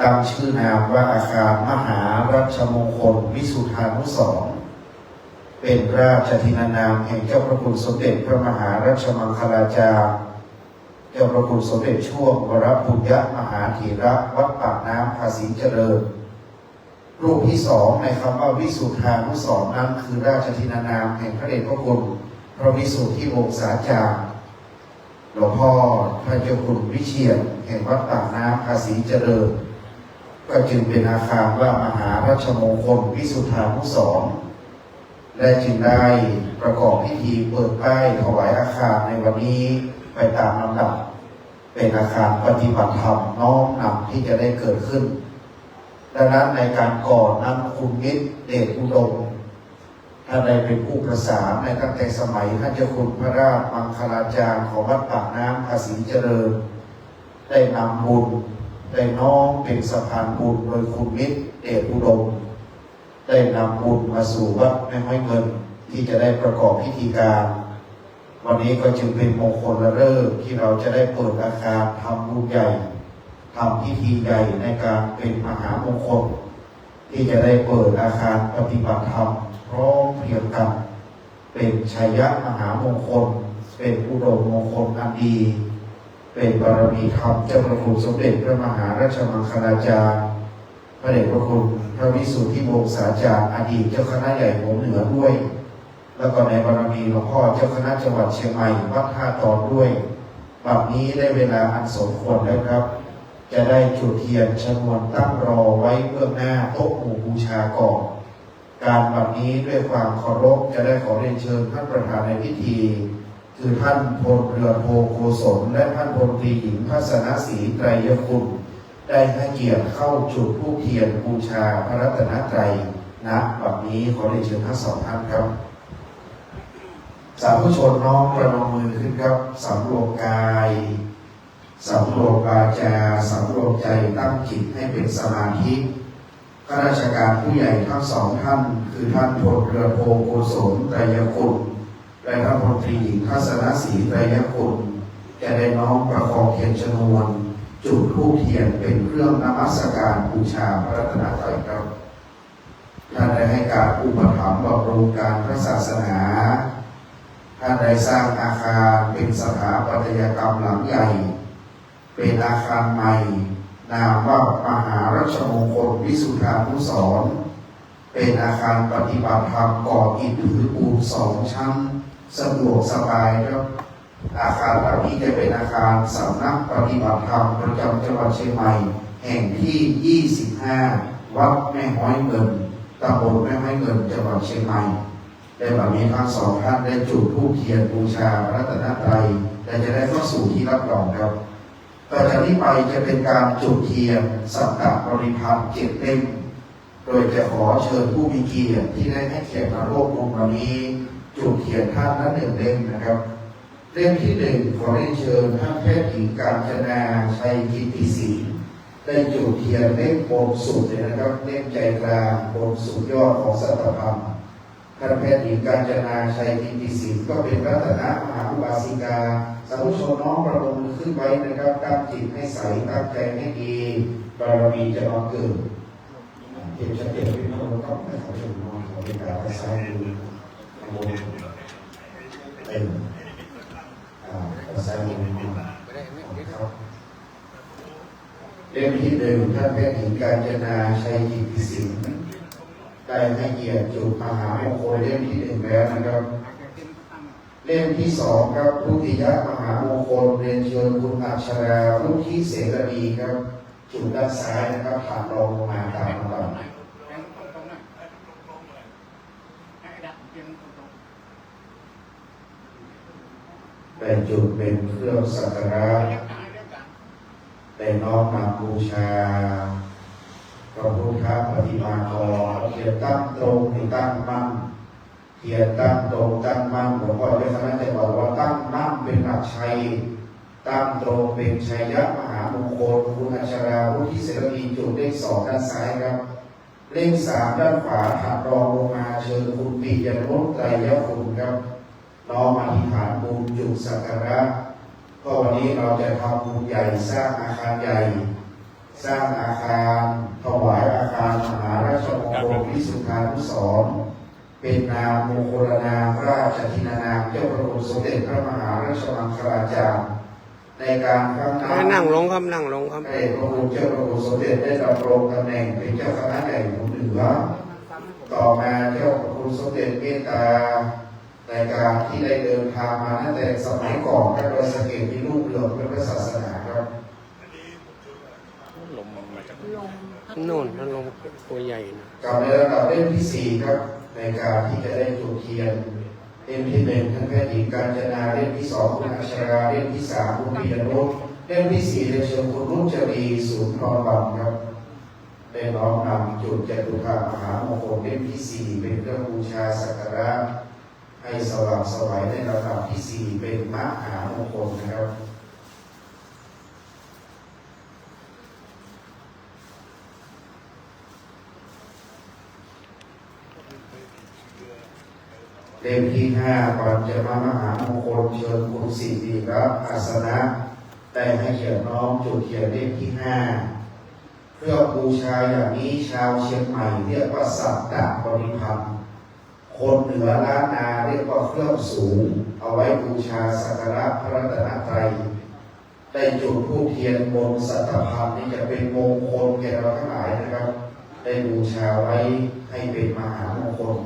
ตั้งชื่อนามว่าอาคารมหารัชมงคลวิสุทธานุสรณ์เป็นราชทินานามแห่งเจ้าพระคุณสมเด็จพระมหารัชมังคลาจารย์เจ้าพระคุณสมเด็จช่วงวรปุญญมหาเถระวัดปากน้ำภาษีเจริญรูปที่สองในคำว่าวิสุทธานุสรณ์นั้นคือราชทินานามแห่งพระเดชพระคุณพระวิสุทธิวงศาจารย์หลวงพ่อพระเจ้าคุณวิเชียรแห่งวัดปากน้ำภาษีเจริญก็จึงเป็นอาคารว่ามหาราชมงคลวิสุทธานุสรณ์และจึงได้ประกอบพิธีเปิดป้ายถวายอาคารในวันนี้ไปตามลำดับเป็นอาคารปฏิบัติธรรมน้อมนำที่จะได้เกิดขึ้นดังนั้นในการก่อนั้นคุณมิตรเดชอุดมท่านได้เป็นผู้ประสานในตั้งแต่สมัยท่านเจ้าคุณพระราชมังคลาจารย์ของวัดปากน้ำภาษีเจริญได้นำบุญได้น้อมเป็นสะพานบุญโดยคุณมิตรเดชอุดมได้นำบุญมาสู่วัดแม่ห้อยเงินที่จะได้ประกอบพิธีการวันนี้ก็จึงเป็นมงคลฤกษ์ที่เราจะได้เปิดอาคารทำบุญใหญ่ทำพิธีใหญ่ในการเป็นมหามงคลที่จะได้เปิดอาคารปฏิบัติธรรมพร้อมเพรียงกันเป็นชัยยะมหามงคลเป็นอุดมมงคลอันดีเป็นบารมีธรรมเจ้าพระคุณสมเด็จพระมหาราชมังคลาจารย์พระเดชพระคุณพระวิสุทธิวงศาจารย์อดีตเจ้าคณะใหญ่หัวเหนือด้วยแล้วก็ในบารมีหลวงพ่อเจ้าคณะจังหวัดเชียงใหม่วัดท่าตอนด้วยบัดนี้ได้เวลาอันสมควรแล้วครับจะได้จุดเทียนชนวนตั้งรอไว้เบื้องหน้าโต๊ะหมู่บูชาก่อนการบัดนี้ด้วยความเคารพจะได้ขอเรียนเชิญท่านประธานในพิธีคือท่านพลเรือโทโกศลและท่านพลตรีหญิงพัสนศรีไตรยคุณได้ให้เกียรติเข้าจุดธูปเทียนบูชาพระรัตนตรัยณบัดนี้ขอเรียนเชิญทั้งสองท่านครับสาธุชนน้อมประนมมือขึ้นครับสำรวมกายสำรวมวาจาสำรวมใจตั้งจิตให้เป็นสมาธิข้าราชการผู้ใหญ่ทั้งสองท่านคือท่านพลเรือโทโกศลไตรยคุณและท่านพลตรีหญิงทัศนศรีไตรยคุณจะได้น้อมประคองเทียนชนวนจุดธูปเทียนเป็นเครื่องนมัสการบูชาพระรัตนตรัยครับท่านได้ให้การอุปถัมภ์บำรุงการพระศาสนาท่านได้สร้างอาคารเป็นสถาปัตยกรรมหลังใหญ่เป็นอาคารใหม่นามว่ามหารัชมงคลวิสุทธานุสรณ์เป็นอาคารปฏิบัติธรรมก่ออิฐถือปูน2 ชั้นสะดวกสบายครับอาคารหลังนี้จะเป็นอาคารสำนักปฏิบัติธรรมประจำจังหวัดเชียงใหม่แห่งที่25วัดแม่ห้อยเงินตำบลแม่ห้อยเงินจังหวัดเชียงใหม่ในวันนี้ทั้งสองท่านได้จุดธูปเทียนบูชาพระรัตนตรัยและจะได้เข้าสู่ที่รับรองครับต่อจากนี้ไปจะเป็นการจุดเทียนสัปดาห์บริพันธ์7 เล่มโดยจะขอเชิญผู้มีเกียรติที่ได้ให้เกียรติมาร่วมวงวันนี้จุดเทียนท่านละ1 เล่มนะครับเล่มที่1ขอเรียนเชิญท่านแพทย์หญิงกาญจนาชัยกิติศรีได้จุดเทียนเล่มบนสุดเลยนะครับเล่มใจกลางบนสุดยอดของสัตธรรมท่านแพทย์หญิงกาญจนาชัยกิติศรีก็เป็นรัตนมหาอุบาสิกาสาธุชนน้อมประนมมือขึ้นไว้นะครับตั้งจิตให้ใสตั้งใจให้ดีบารมีจะมาเกิดเห็นชัดเจนพี่น้องต้องให้สาธุชนน้อมขอเป็นการให้สายมือโมเป็นสายมือครับเล่มที่1ท่านแพทย์หญิงกาญจนาชัยกิติศรีได้ให้เกียรติจุดมหามงคลเล่มที่1แล้วนะครับเล่มที่2ครับทุติยมหามงคลเรียนเชิญคุณอัชราวุฒิเสรีครับจุดด้านซ้ายนะครับผ่านรองลงมาตามลำดับเป็นจุดเป็นเครื่องสักการะได้น้อมนำบูชาพระพุทธปฏิมากรเทียนตั้งตรงตั้งมั่นเทียนตั้งตรงตั้งมั่นหลวงพ่อเจ้าคณะจะบอกว่าตั้งมั่นเป็นหลักชัยตั้งตรงเป็นชัยยะมหามงคลคุณอัชราวุฒิเสรีจุดเลข2ด้านซ้ายครับเลข3ด้านขวาถัดรองลงมาเชิญคุณปิยนุชไตรยคุณครับน้อมอธิษฐานบุญจุดสักการะก็วันนี้เราจะทำบุญใหญ่สร้างอาคารใหญ่ สร้างอาคารถวายอาคารมหาราชมงคลวิสุทธานุสรณ์เป็นนามมงคลนามราชทินานามเจ้าพระคุณสมเด็จพระมหาราชมังคลาจารย์ในการครั้งนั้น นั่งลงครับนั่งลงครับพระเดชพระคุณเจ้าพระคุณสมเด็จได้ดำรงตำแหน่งเป็นเจ้าคณะใหญ่หมู่เหนือต่อมาเจ้าพระคุณสมเด็จเมตตาในการที่ได้เดินทางมาตั้งแต่สมัยก่อนพระดอยสะเก็ดมีลูกเรืองเป็นพระศาสนาครับลมมาจากโน่นนั่นลมตัวใหญ่นะกับในระดับเล่มที่4ครับในการที่จะได้จุดเทียนเล่มที่1ท่านแพทย์หญิงกาญจนาเล่มที่2คุณอัชราเล่มที่3คุณปิยนุชเล่มที่4เรียนเชิญคุณรุ่งจรีศูนย์นอนบังครับได้น้อมนำจุดจตุคามหามงคลเล่มที่4เป็นเครื่องบูชาสักการะให้สว่างไสวในระดับที่4เป็นมหามงคลนะครับเล่มที่5ปัญจมหามงคลเชิญคุณสิริรัตน์อาสนะได้ให้เขียนน้อมจุดเทียนเล่มที่5เพื่อบูชาอย่างนี้ชาวเชียงใหม่เรียกว่าสัตตบริพันธ์คนเหนือล้านนาเรียกว่าเครื่องสูงเอาไว้บูชาสักการะพระรัตนตรัยได้จุดธูปเทียนบนสัตตพันธ์นี่จะเป็นมงคลแก่เราทั้งหลายนะครับได้บูชาไว้ให้เป็นมหามงคล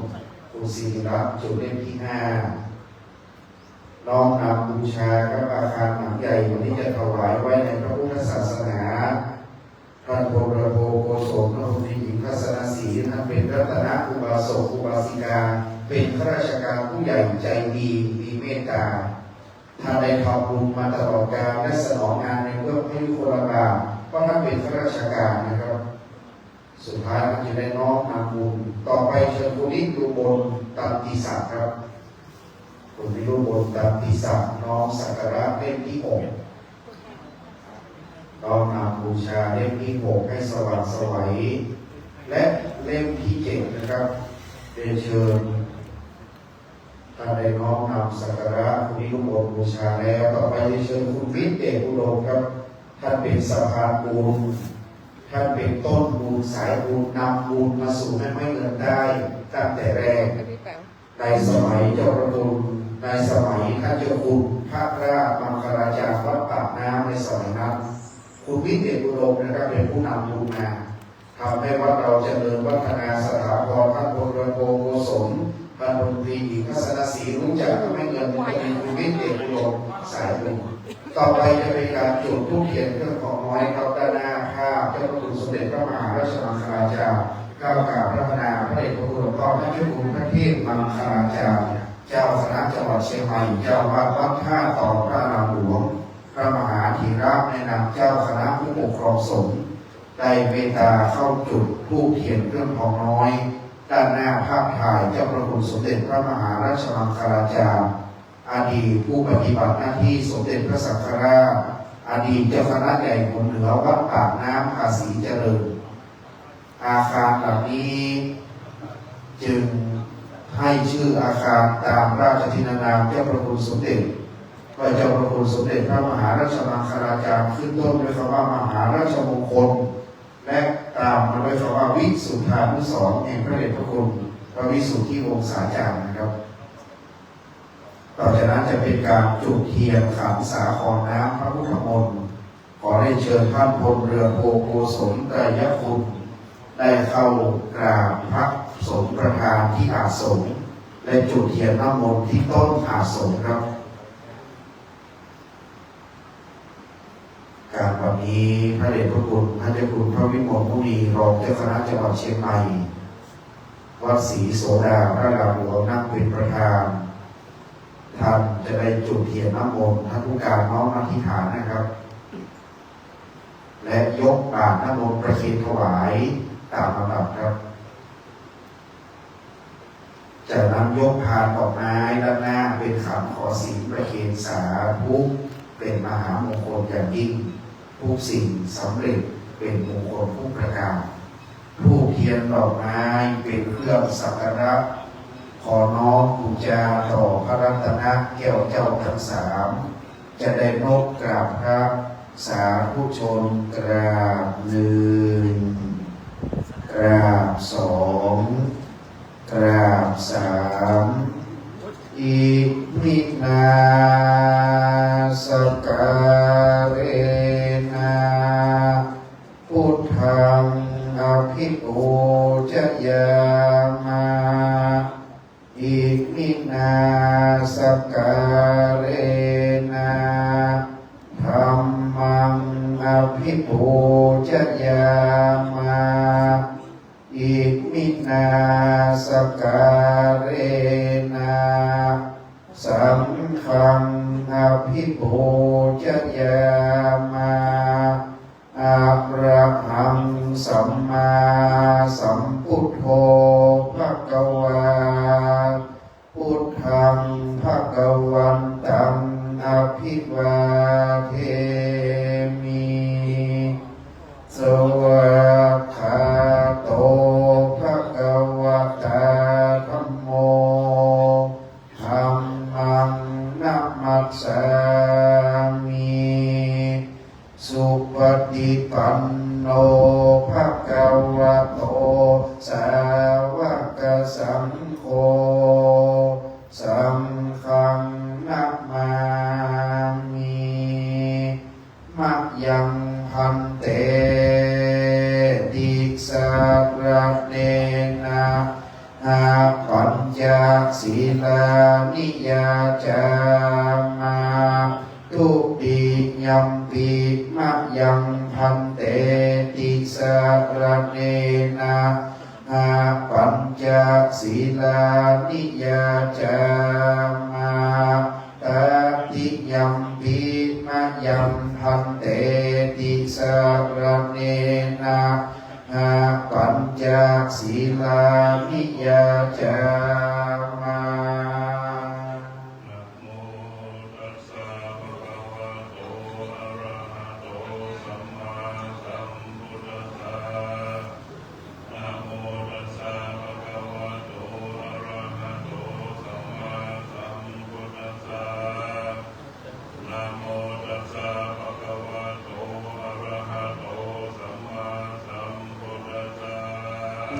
คุณศิริรัตน์จุดเล่มที่5น้อมนำบูชาครับอาคารหลังใหญ่วันนี้จะถวายไว้ในพระพุทธศาสนาท่านพลระโภโกศลพระคุณหญิงทัศนศรีท่านเป็นรัตนอุบาสกอุบาสิกาเป็นข้าราชการผู้ใหญ่ใจดีมีเมตตาท่านได้ทำบุญมาตลอดกาลและสนองงานในเบื้องพระยุคลบาทเพราะท่านเป็นข้าราชการนะครับสุดท้ายท่านจะได้น้อมนำบุญต่อไปเชิญคุณนิดูบนตันติศักดิ์ครับคุณนิดูบนตันติศักดิ์น้อมสักการะเล่มที่6น้อมนำบูชาเล่มที่6ให้สว่างไสวและเล่มที่7นะครับเรียนเชิญท่านได้น้อมนำสักการะคุณนิดูบนบูชาแล้วต่อไปเรียนเชิญคุณวิทย์เดชอุดมครับท่านเป็นสะพานบุญท่านเป็นต้นบุญสายบุญนำบุญมาสู่ให้ไม่เงินได้ตั้งแต่แรกในสมัยเจ้าประคุณในสมัยท่านเจ้าคุณพระราชมังคลาจารย์วัดปากน้ำในสมัยนั้นคุณวิทย์เดชอุดมนะครับเป็นผู้นำบุญมาทำให้วัดเราเจริญวัฒนาสถาพรท่านพลระโภโกศลท่านพลตรีหญิงทัศนศรีรู้จักก็ไม่เงินเป็นคุณวิทย์เดชอุดมสายบุญต่อไปจะเป็นการจุดธูปเทียนเครื่องของน้อยครับด้านหน้าภาพเจ้าพระคุณสมเด็จพระมหาราชมังคลาจารย์ก้าวกราบพระนาพระเดชพระคุณหลวงพ่อท่านเจ้าคุณพระเทพมังคลาจารย์เจ้าคณะจังหวัดเชียงใหม่เจ้าวัดท่าต่อพระนามหลวงพระมหาธีระในนามเจ้าคณะผู้ปกครองสงฆ์ได้เมตตาเข้าจุดธูปเทียนเครื่องของน้อยด้านหน้าภาพถ่ายเจ้าพระคุณสมเด็จพระมหาราชมังคลาจารย์อดีตผู้ปฏิบัติหน้าที่สมเด็จพระสังฆราชอดีตเจ้าคณะใหญ่หมู่เหนือวัดปากน้ำภาษีเจริญอาคารเหล่านี้จึงให้ชื่ออาคารตามราชทินานามเจ้าพระคุณสมเด็จว่าเจ้าพระคุณสมเด็จพระมหาราชมังคลาจารย์ขึ้นต้นด้วยคำว่ามหาราชมงคลและตามมาด้วยคำว่าวิสุทธานุสรณ์แห่งพระเดชพระคุณพระวิสุทธิวงศาจารย์นะครับต่อจากนั้นจะเป็นการจุดเทียนขันสาครน้ำพระพุทธมนต์ขอได้เชิญท่านพลเรือโภโกศลไตรยคุณได้เข้ากราบพระสงฆ์ประธานที่อาสมและจุดเทียนน้ำมนต์ที่ต้นอาสมครับการวันนี้พระเดชพระคุณพระเจ้าคุณพระวิมลมุนีรองเจ้าคณะจังหวัดเชียงใหม่วัดศรีโสดาพระรามหลวงนั่งเป็นประธานท่านจะได้จุดเทียนน้ำมนต์ท่านผู้การน้อมอธิษฐานนะครับและยกบาตรน้ำมนต์ประเคนถวายตามลำดับครับจากนั้นยกพานดอกไม้ด้านหน้าเป็นคำขอศีลประเคนสาธุเป็นมหามงคลอย่างยิ่งทุกสิ่งสำเร็จเป็นมงคลทุกประการธูปเทียนดอกไม้เป็นเครื่องสักการะขอน้อมบูชาต่อพระรัตนแก้วเจ้าทั้ง3จะได้นบกราบพระ สาธุชนกราบหนึ่งกราบสองกราบสามอิมินาสการเนะพุทธังอภิปูชยามาอิมินาสการนะธัมมังอภิปูชยามาอิมินาสการนะสังฆังอภิปูชยามาอะระหังสัมมาสัมพุทโธภควาพุทธังภควันตังอภิวาเทมิสวากขาโตภควตาธัมโมธัมมังนัมมัสสามิสุปฏิปันโนภควโตสาวกสังโฆสังฆังนัมมามิมะยังพันเตติสารเนนะอาปัญจศีลานิยาจามาทุติยัมปิมะยังพันเตติสารเนนะอาปัญจศีลานิยาจามาตติยัมปิมะยังพันเตติสารเนนะอาปัญจศีลานิยาจามา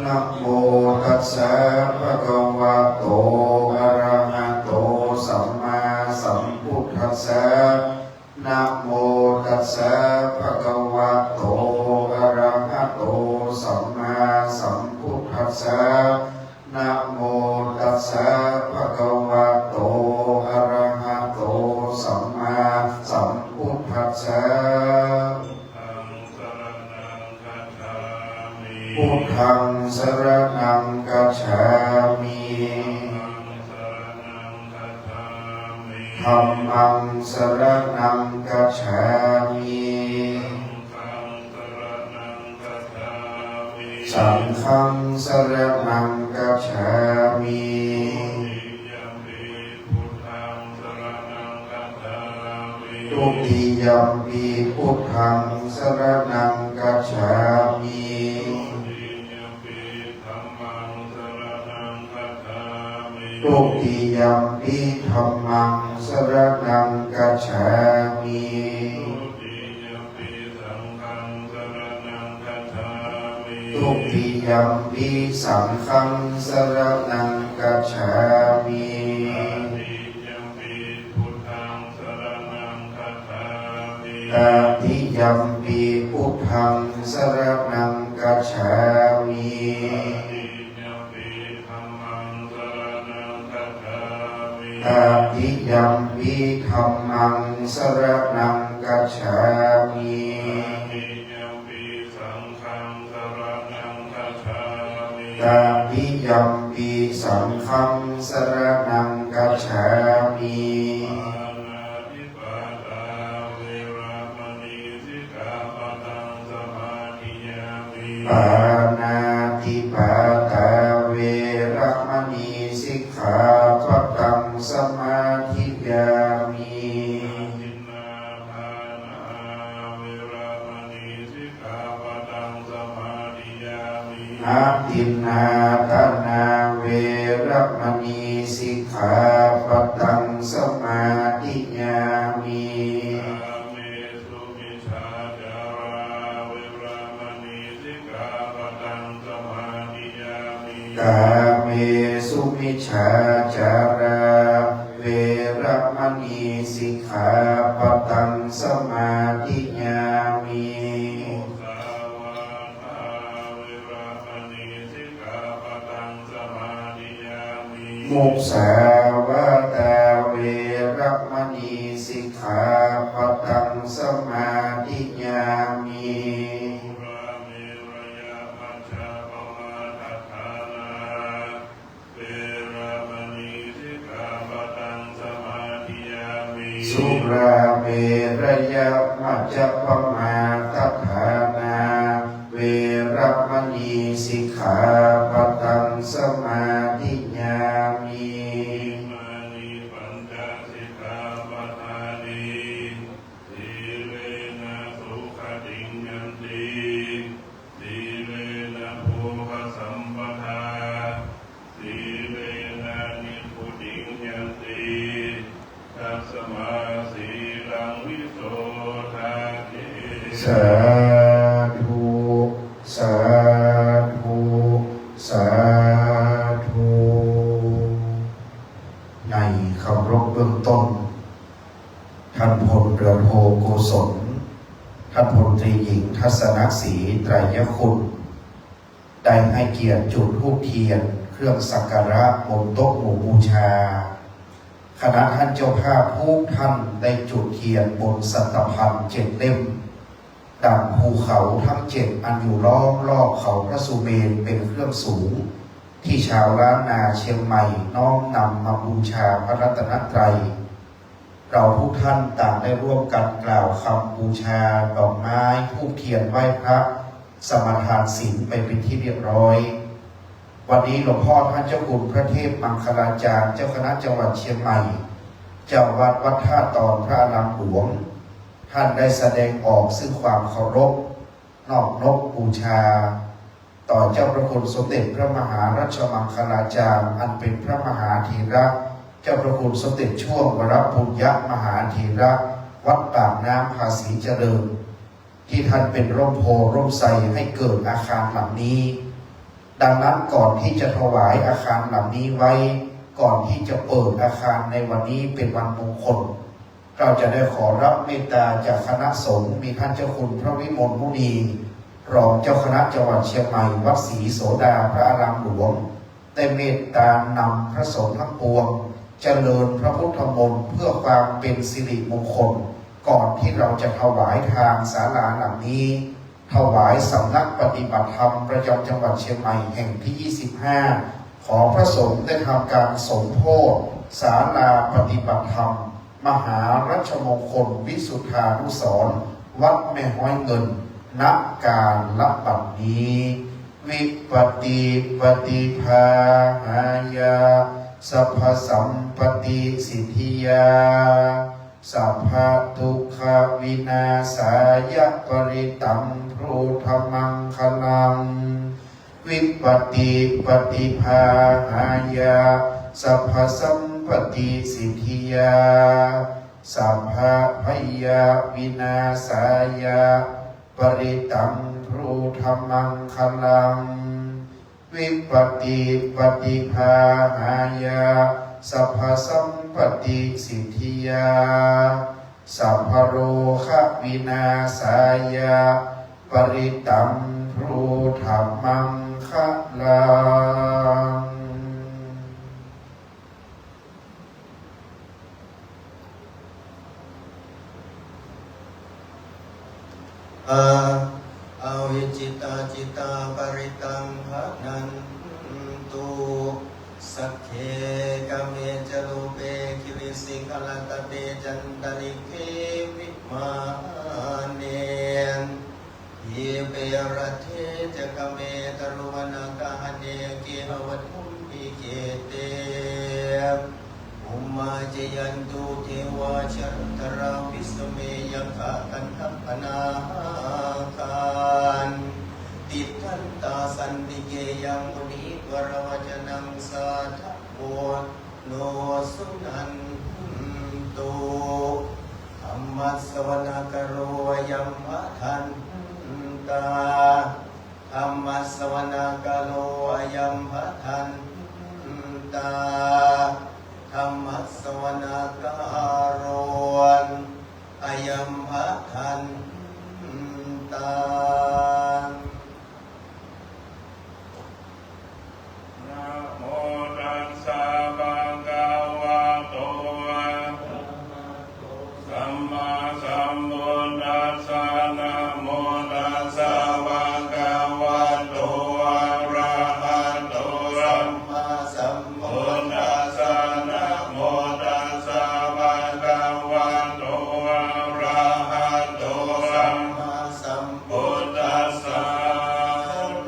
นะโมตัสสะภะคะวะโตอะระหะโตสัมมาสัมพุทธัสสะนะโมตัสสะภะคะวะโตอะระหะโตสัมมาสัมพุทธัสสะนะโมตัสสะภะคะวะโตอะระหะโตสัมมาสัมพุทธัสสะพุทธังสรณังคัจฉามิธัมมังสรณังคัจฉามิสังฆังสรณังคัจฉามิทุติยัมปิพุทธังสรณังคัจฉามิทุติยัมปิธัมมังสรณังคัจฉามิทุติยัมปิสังฆังสรณังคัจฉามิตติยัมปิพุทธังสรณังคัจฉามิตติยัมปิธัมมังสรณังคัจฉามิตติยัมปิสังฆังสรณังคัจฉามิปานาติปาตาเวระมณีสิกขาปัตตังสมาธิยามิอาทินนาทานาเวระมณีสิกขาปัตตังสมาธิยามิ มิ กาเมสุมิจฉาจาราเวรมณีสิกขาปตังสมาธิยามิมุสาวาตาเวรมณีสิกขาปตังสมาธิยามิสุราเมรยมัจจปมาทัฏฐานาเวรมณีสิกขาปตังสมาธิยามิสาธุสาธุสาธุในคำรบเบื้องต้นท่านพลเรือโทโกศลท่านพลตรีหญิงทัศนศรีไตรยคุณได้ให้เกียรติจุดธูปเทียนเครื่องสักการะบนโต๊ะหมู่บูชาคณะท่านเจ้าภาพทุกท่านได้จุดเทียนบนสัตพันธ์7 เล่มดังภูเขาทั้ง7อันอยู่ล้อมรอบเขาพระสุเมรุเป็นเครื่องสูงที่ชาวล้านนาเชียงใหม่น้อมนำมาบูชาพระรัตนตรัยเราทุกท่านต่างได้ร่วมกันกล่าวคำบูชาดอกไม้ธูปเทียนไหว้พระสมทานศีลไปเป็นที่เรียบร้อยวันนี้หลวงพ่อท่านเจ้าคุณพระเทพมังคลาจารย์เจ้าคณะจังหวัดเชียงใหม่เจ้าวัดวัดท่าตอนพระอารามหลวงท่านได้แสดงออกซึ่งความเคารพนอบน้อมบูชาต่อเจ้าพระคุณสมเด็จพระมหารัชมังคลาจารย์อันเป็นพระมหาเถระเจ้าพระคุณสมเด็จช่วงวรปุญญมหาเถระวัดปากน้ำภาษีเจริญที่ท่านเป็นร่มโพร่มไทรให้เกิดอาคารหลังนี้ดังนั้นก่อนที่จะถวายอาคารหลังนี้ไว้ก่อนที่จะเปิดอาคารในวันนี้เป็นวันมงคลเราจะได้ขอรับเมตตาจากคณะสงฆ์มีท่านเจ้าคุณพระวิมลมุนีรองเจ้าคณะจังหวัดเชียงใหม่วัดศรีโสดาพระอารามหลวงได้เมตตานำพระสงฆ์ทั้งปวงเจริญพระพุทธมนต์เพื่อความเป็นสิริมงคลก่อนที่เราจะถวายทางศาลาหลังนี้ถวายสำนักปฏิบัติธรรมประจำจังหวัดเชียงใหม่แห่งที่ 25ขอพระสงฆ์ได้ทำการสมโภชศาลาปฏิบัติธรรมมหารัชมงคลวิสุทธานุสรณ์วัดแม่ห้อยเงินณการรับบัดนี้วิปติปฏิภาหายาสัพพสัมปติสิทธิยาสัพพทุกขวินาศายปริตังพรูธรรมังคลังวิปติปฏิภาหายาสัพพสัมปติสิทธิยาสัพพพยาวินาศายาปริตังพรูธรรมังคลังวิปติปฏิภาหายาสัพพสัมปติสิทธิยาสัพพโรคะวินาศายาปริตังพรูธรรมังคลังอวิจิตาจิตาปริตังภะนันตุสักเคกเมจโลเปคิริสิกลตเตจันตลิเกวิมาเนนเยเปรเทจกเมตรุวนากาเนกิหวัตถุมิเกเตอุมาเจยันตุเทวาชรตราวิสเมยังกะกันทัพพนาคารติทันตาสันติเกยังมุนิวรวจนังสาทโวโนสุนันตุธรรมัสสวนากโรยัมมะทันตาธรรมัสสวนากโรยั มภะทันตาธัมมัสสวนาการนอายัมภะทันตานะโมตัสสะภะคะวะโตสัมมาสัมพุทธัสสะนะโมตัสสะภะคะวะโตอะระหะโตสัมมาสัมพุทธัสสะนะโมตัสสะภะคะวะโตอะระหะโตสัมมาสัมพุทธัสสะ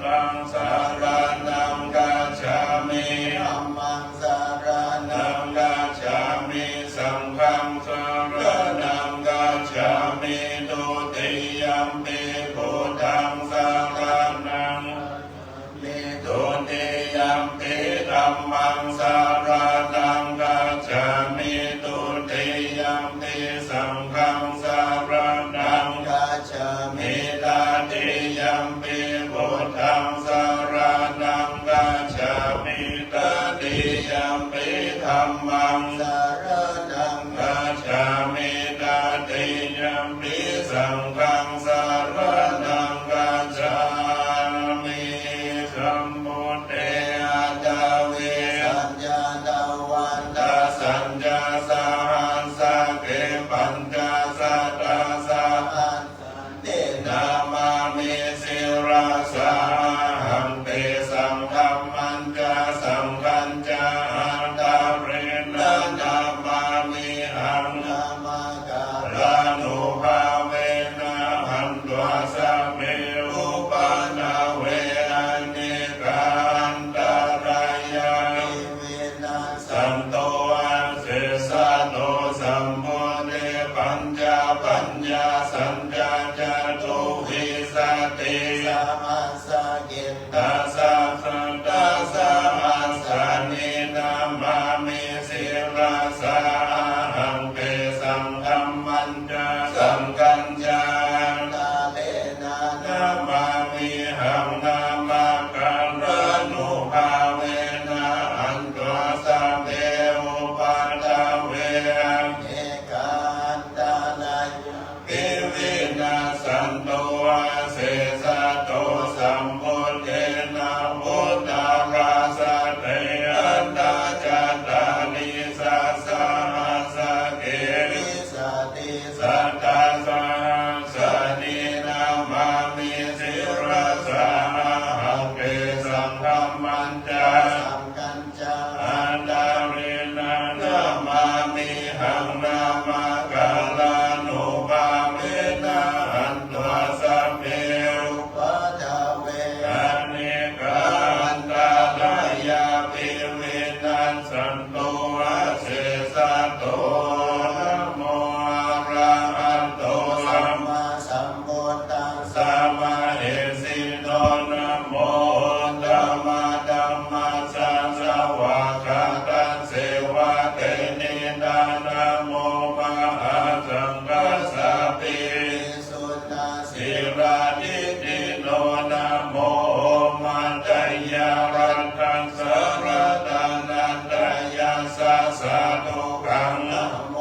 ธังสารนังกัจฉามิธัมมังสารนังกัจฉามิสังฆังสารนังกัจฉามิตุติยัมปิพุทธังสารนังมิตุติยัมปิธัมมังสารนังกัจฉามิตุติยัมปิสังฆังสารนังกัจฉามิตติยัมปิพุทธังสารนังกัจฉามิตติยัมปิธัมมังสารนังกัจฉามิตติยัมปิสังฆังสารนังกัจฉามิสัมพุทเตอะตาเวสัญญาตาวันตาสัญญาสหัสสะเกปัญจสัตตาสหัสเตนามามิสิราสาหังเตสังฆัมมัญจสังฆัญจหันตาเรนะนามามิหังนามากาลานุภาเวนะหันตัวสัพเพอุปานาเวอเนกันตารายาเวนะสันโตอาเสสะโตสัมโพเนปัญญาสัญญาจตุวิสติสัมมาสกินตัสสะตัสสะอัสสะนินามามิสิราสาหังเปสังฆัมมัญจสังฆัญจาตาเลนะนามามิหังนามากาลานุภาเวนะอันตัวสัพเพอุปาทเวเอกันตาลายปิวินาสันโตอาเสสะโตสัมพุทเทนะพุทธาราสะเตอันตาจัตตานิสัสสะหัสสะเกวิสติสัตตาสังสนินามามิสิราสาหังเกสังฆัมมัญจสังฆัญจอันตาเรนะนามามิหังนามากาลานุภาเวนะหันตัวสัพเพอุปาทเวอเนกันตารายาปิเวนัสสันโตอาเสสะโตนะโมอะระหะโตสัมมาสัมพุทธัสสะมะเอสิโตนะโมธัมมาธัมมัสสะสวะกะตัสเสวะเตนิดานะโมมหาสังฆสสะปิสุทธาสิราดิติโนนะโมมัตตยารัตถังสารตานันตยาสัสสะตุกังนะโม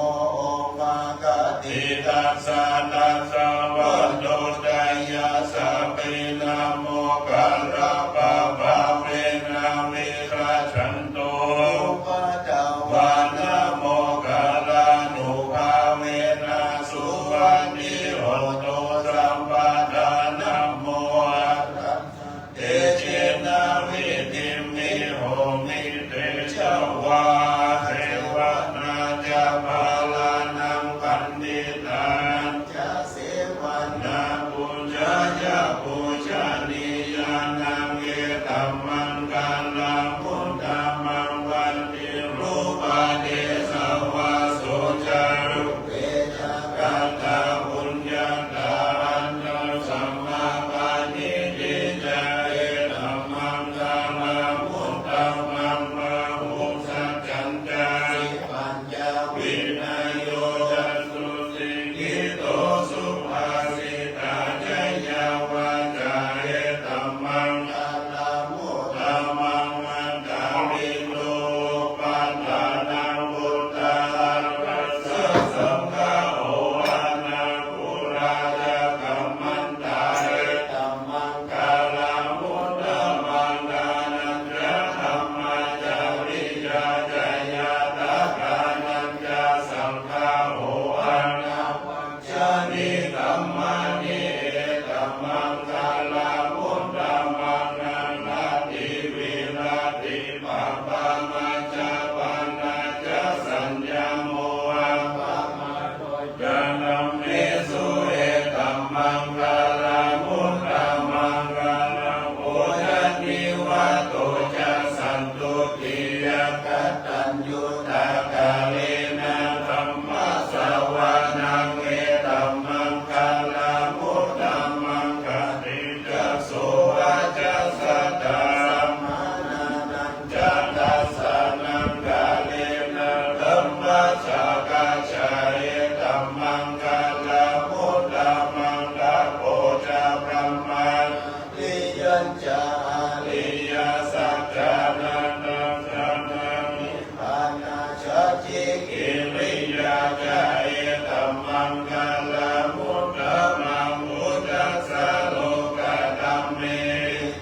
มากติตัสสะตัสสะวันโตตยาสัพพินะโมกัลลปะภะเวนะวิราชันโตอุปะทวานะโมกัลลานุภาเวนะสุวัสดิโหโตสัมปะทานะโมอะระเตเจนะวิติมิโหมิเตชะวาเทวนาจาภาลานังปันดิตาจะเสวันนาปุญญายะปุญญานิยานังเอตัมมังกาลาพุทธามังวันติรูปะเดสวะโสจารุเปจากัตตาปุญญาตาอันโนสัมมาปานิติจาเอตัมมังกาลาพุทธามังมาหุสัจจันจาสิปัญญาวินัยโยจันตุสิกิโตสุภาสิตาจยาวาจาเอตัมมังกาลามุ ญจอริยสัจจานันตสัมมานิพพานาชัจจิกิริยาจาเอตัมมังคลามุตตะมังพุทธัสสะโลกธัมเม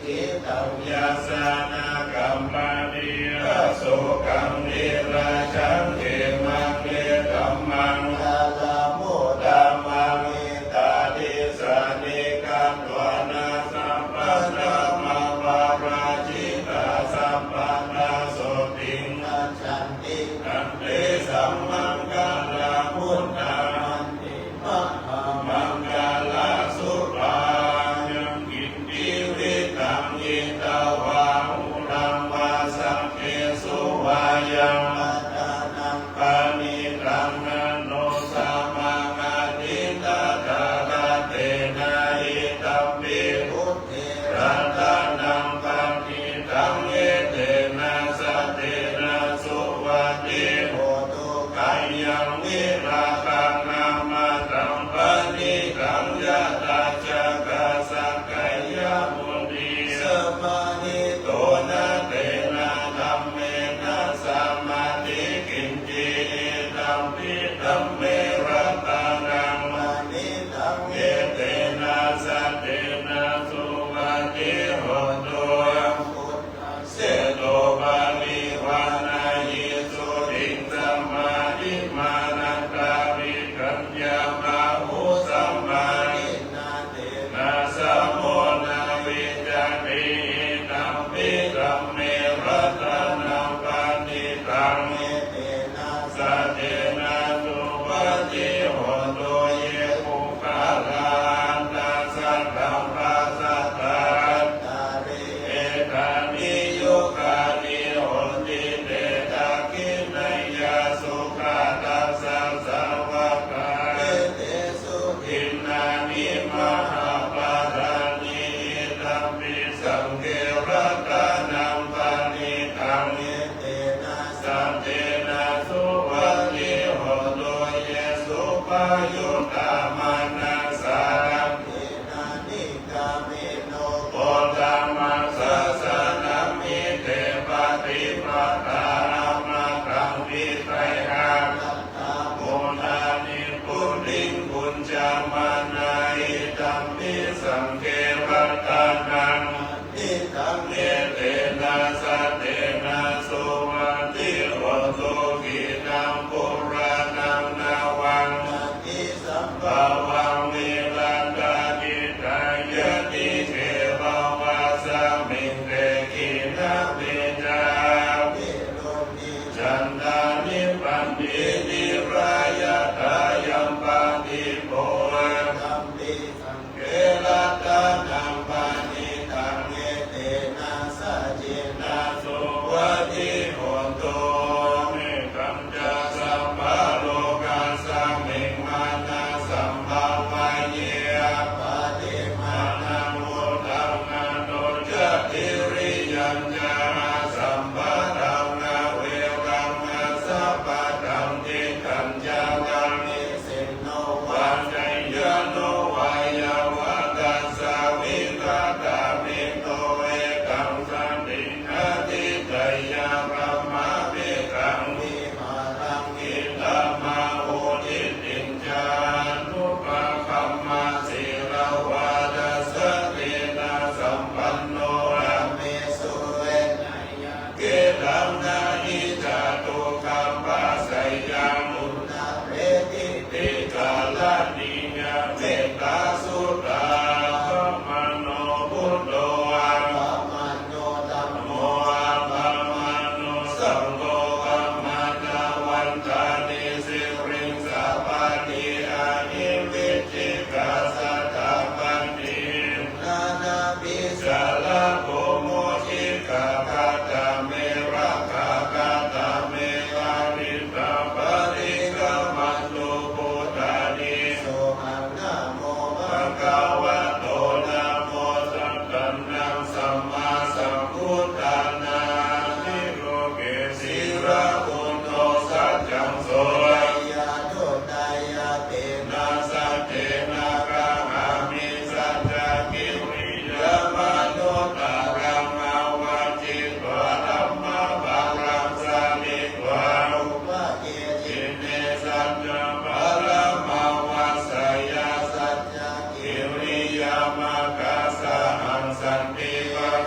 ติตัมยัสสะนะกัมปะนิระโสกังนิราชังเขมังเนกัมมังคลามุตตะมังเอตาดิสานิกัตวานาสัมปันธามาปาราชิตาสัมปันธาโสติงอัจฉันติอันเตสัมมังคลามุตตะมันติมหามังคลาสุปายังกินติวิตังยิตาวาหุรังวาสังเกสุวายังอัตตานังปานิตังนโนสามังอติตาตาตาเตนะอิตัมปิพุทธิรัตานังปันติตังเอเตนะสะเตนะสุวัติโหตุกัยยังวิราคังนามาตังปานิตังยะตาจักกะสักกายมุนีสมาหิโตนะเตนะธัมเมนะสัมมาทิกินจิตัมปิธัมเมรัตานังมานิตังเอเตนะสัตเตนะสุวัติโหตุพุทธัสเสโตบาลิวานายิสุติงสัมมาทิมานันตาวิกัญญามาหุสัมมาทินาเตนะสัมโมนาวิจาริตัมปิธัมเมรัตานังปานิตังเอเตนะสัตเตนะสุวัติโหตุเยปุคาลานัสสัตตัมปัสสะตาตาริเอตานิโยคานิโหติเตตาคินัยยาสุขาตัสสะสาวกาเอเตสุขินานิมหาปารานิตัมปิสังเกรัตานังปานิตังเอเตนะสัตเตนะสุวัติโหตุเยสุปายุตตามานัสสารังเทนานิกาเมโนโพธัมมัสสะสะนัมมิเตปฏิปทานามาคังวิไตหาลัตถาโมนานิปุริงปุญจามานาอิตัมปิสังเกรัตานังนิตั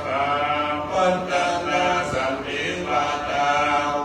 คาปันตนาสันติปาตา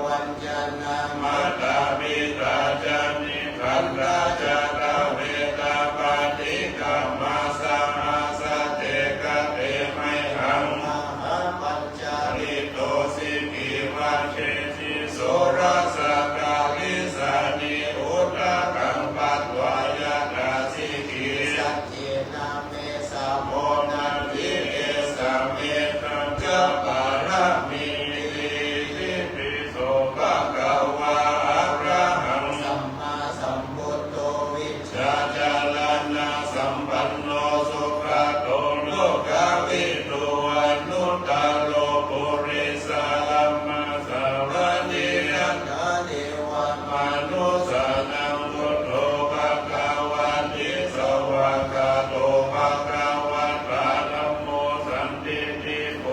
วัญญนามัตตาปิตาจานิขันราชาตาเวตาปาติกามาสามาสเตกะเตไมหังมหาปัญจาลิโตสิกิวันเชติโสรัสกาลิสานิอุตตะกังปัตวายานาสิกิสัจเจนาเมสาโม โมนันทิเอสาเมตังจะปาระมิทิปิโสภะคะวะอะระหังสัมมาสัมพุทโธวิชชาจาลานาสัมปันโนสุขโตโลกาวิทูอนุตตโลปุริสาลัมมาสาวะเนียน กาเดวะมนุสานังพุทโธภะคะวันติสวากาโตภะคะวันตาธัมโมสันติติโก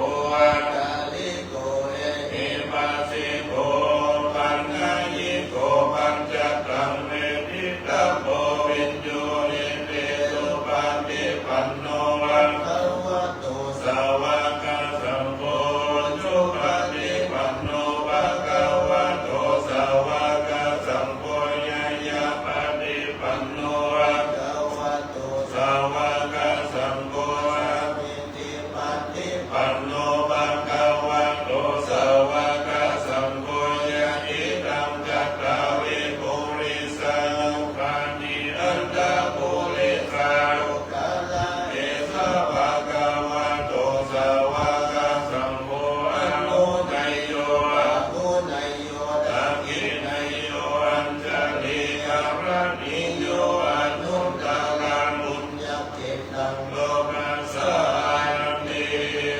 ะ กาลิโกเอเอปัสสิโกปัญญายิโกปัญจตังเมติตะโพวิญโยนิเตสุปันติปันโนวัง ภะวะโตสาวกสังโฆจุปฏิปันโนภะคะวะโตสาวกสังโฆยายาปฏิปันโนภะ ภะวะโตสาวกสังโฆ เมติปันติปันโนภะคะวะโตสาวกสังโฆยะอิตังจัตตาริปุริสังฆานิอันตะปุริสัง กาลาเอสะภะคะวะโตสาวกสังโฆอนุนัยโย ภูนายโย ตังกินัยโยอัญจลิกานิโยอนุตตรัง บุญญาเกตัง โลกัสสานิ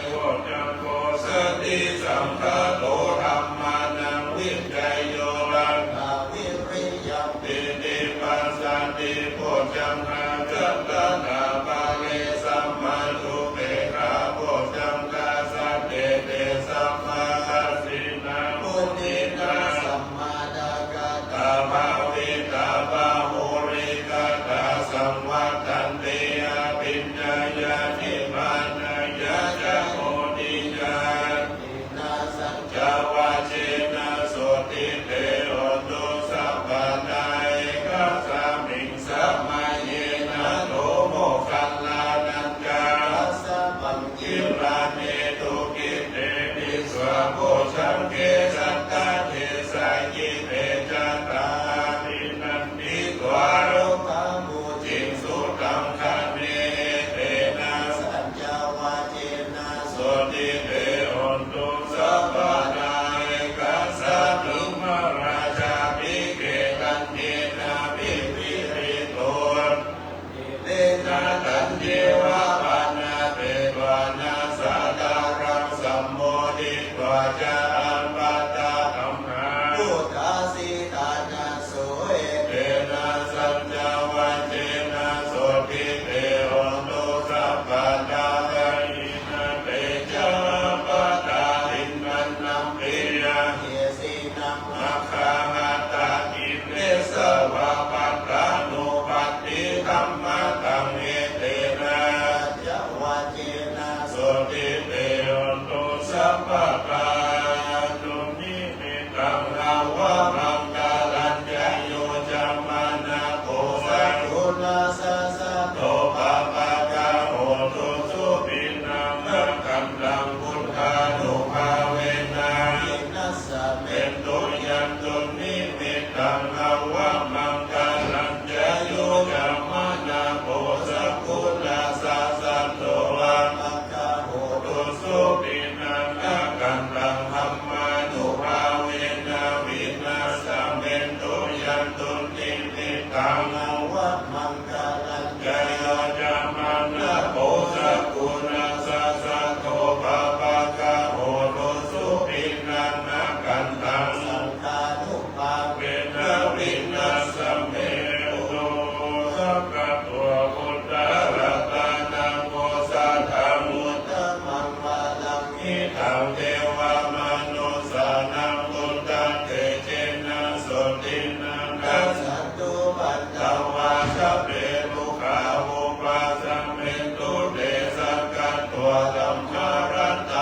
โคจังโคสติสัมภะโตธัมมานังวิจัยโยรัง อาวิริยัง ติติปัสสันติโพจังหาจัตตานาปะเรสัมมาทุเปกาโพจังกาสัตเตเตสัมมาคัสสินามุ มุ นิ นิ นา นาสัมมาดากาตา ตาภาวิตาภาโหริกาตาสังวัตันติอาปิญญายานิพานายาจะโมนิยา อินาสัจ จาวาเจนะโสติเตโอตุสัพพะไตกัสสามิงสัมมาเยนะโตโมคัลลานันจา จัสสะปัญ กิ ญิ ลาเนตุกิเตปิสวะโพชังเกสัตตาเทสายิเตจัตตานินันติตวารุ ปามุจิ จิงสุตังคะเนเตนะ สัจจาวาเจนะ โสติเตโอนตุสัพพะไตกัสสะตุมราชาภิเกตันเทนะภิวิริโต เล นาตันเทวะปานาเตวานาสาตารังสัมโมทิตวาจาอันปาตาธัมมา พุทธาสีตานาโสเอ เตนะสัจจาวันเจนะโสติเตโอตุสัพพะตาไอินะเตจาปะตาอินนันนัมปิยะ เยสีนัง มัคคามาตาอิเนสวะปัตตานุปัตติธัมมะตังเอเตนะ สัจจาวาเจนะ โสติเตโอตุสัพพะตาตุนิมิตังภาวะมังกาลัญญโยจัมมานาโกสัง กุณาสัสสะ โตปะปะกะโหตุสุปินังนักขันตังพุทธานุภาเวนะ อินัสสะเม เป็นตุยันตุนิมิตังภาวะมังกาลัญญโยจัมมานาโกสักขุลาสาสันโตวะ ปักกะโห ตุสุปินังนักขันตังธัมมานุภาเวนะวินาสเมนตุยันตุนิมิตัง ภาวะมังคลัญ จายาจามานะโพสักกุณาสะสะโตปะปะกะโหตุสุปินังนักขันตัง สังฆานุภาเว เวนะวินาสเมโตสักกะตัวพุทธรัตนังโมสัทธามุต ตมังวาลัง หิตังเทวามนุสานังบุตตังเตเจนะโสตินังกัสสะ สันตุปัต ต ตะ วาสัพเพลุขาวุปาสัมเมตุเตสักกัตตัวธัมมารัตตา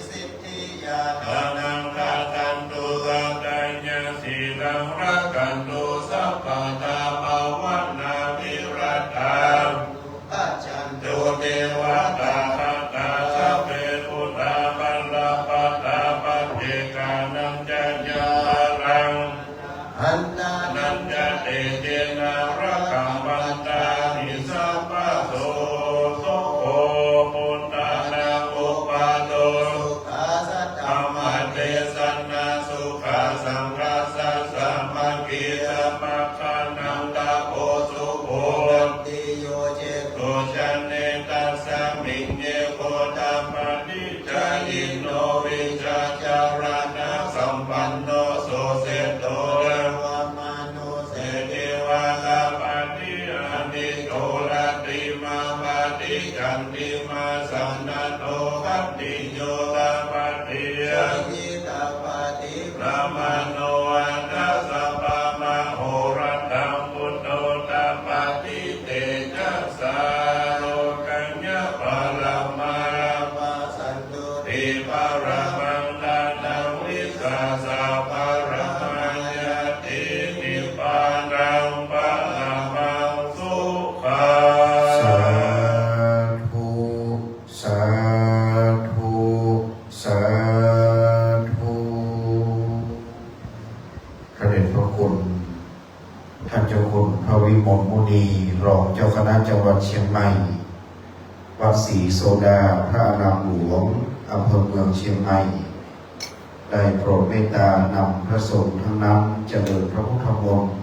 สิทธิยา ทานังคาตันตุสัตยาสีลังรักขันตุสัพพะตาภาวันนาวิรัตตา อาจันตุ ตุเทวตาสัตตาสัพเพปุตตาปัลลปัตตาปัจเจกานังจัญญารัง อันนา นันจะเตเจนะรักขังปันตานิสัพพะโสโสโภปุตตานาอุปาโต สุขาสัต ธร ต รมเทสันนาสุขาสังฆาสัสสะมังคีสมัคขานังตาโพสุโภ ติโยเจ โกชันเนตัสสะมิงเยโคตาปนิจจายิโนวิชาจารณะสัมปันโนโสเสโตเร วามานุเส เทวาลาปาติอานิโกลาติมาปาติกันติมาสันนัโตปัตติโยลาปาติ ยิตาปาติ พระมโนอัตตสัพพะมโหรัตังพุทโธตปาติเตจัสสาโลกัญญาปะละมารา มาสันตุ ติปะระมังดานังวิสาสะปะระมัญญาตินิพพานังปะละมังสุขั สาง ธุสาธุสาธุพระเดชพระคุณท่านเจ้าคุณพระวิมลมุนีรองเจ้าคณะจังหวัดเชียงใหม่วัดศรีโซดาพระอารามหลวงอำเภอเมืองเชียงใหม่ได้โปรดเมตตานำพระสงฆ์ทั้งนั้นเจริญพระพุทธมนต์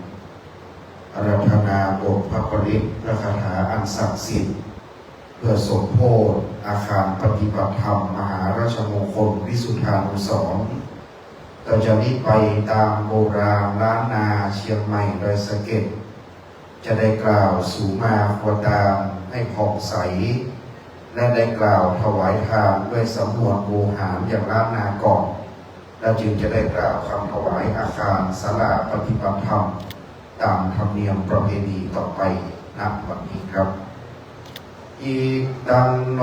อาราธนาบทพระปริตพระคาถาอันศักดิ์สิทธิ์เพื่อสมโภชอาคารปฏิบัติธรรมมหาราชมงคลวิสุทธานุสรณ์ต่อจากนี้ไปตามโบราณล้านนาเชียงใหม่ดอยสะเก็ดจะได้กล่าวสู่มาควตามให้ผ่องใส และได้กล่าวถวายทานด้วยสำนวนโวหารอย่างล้านนาก่อนแล้วจึงจะได้กล่าวคำถวายอาคารศาลาปฏิบัติธรรมตามธรรมเนียมประเพณีต่อไปณวันนี้ครับอิตังโน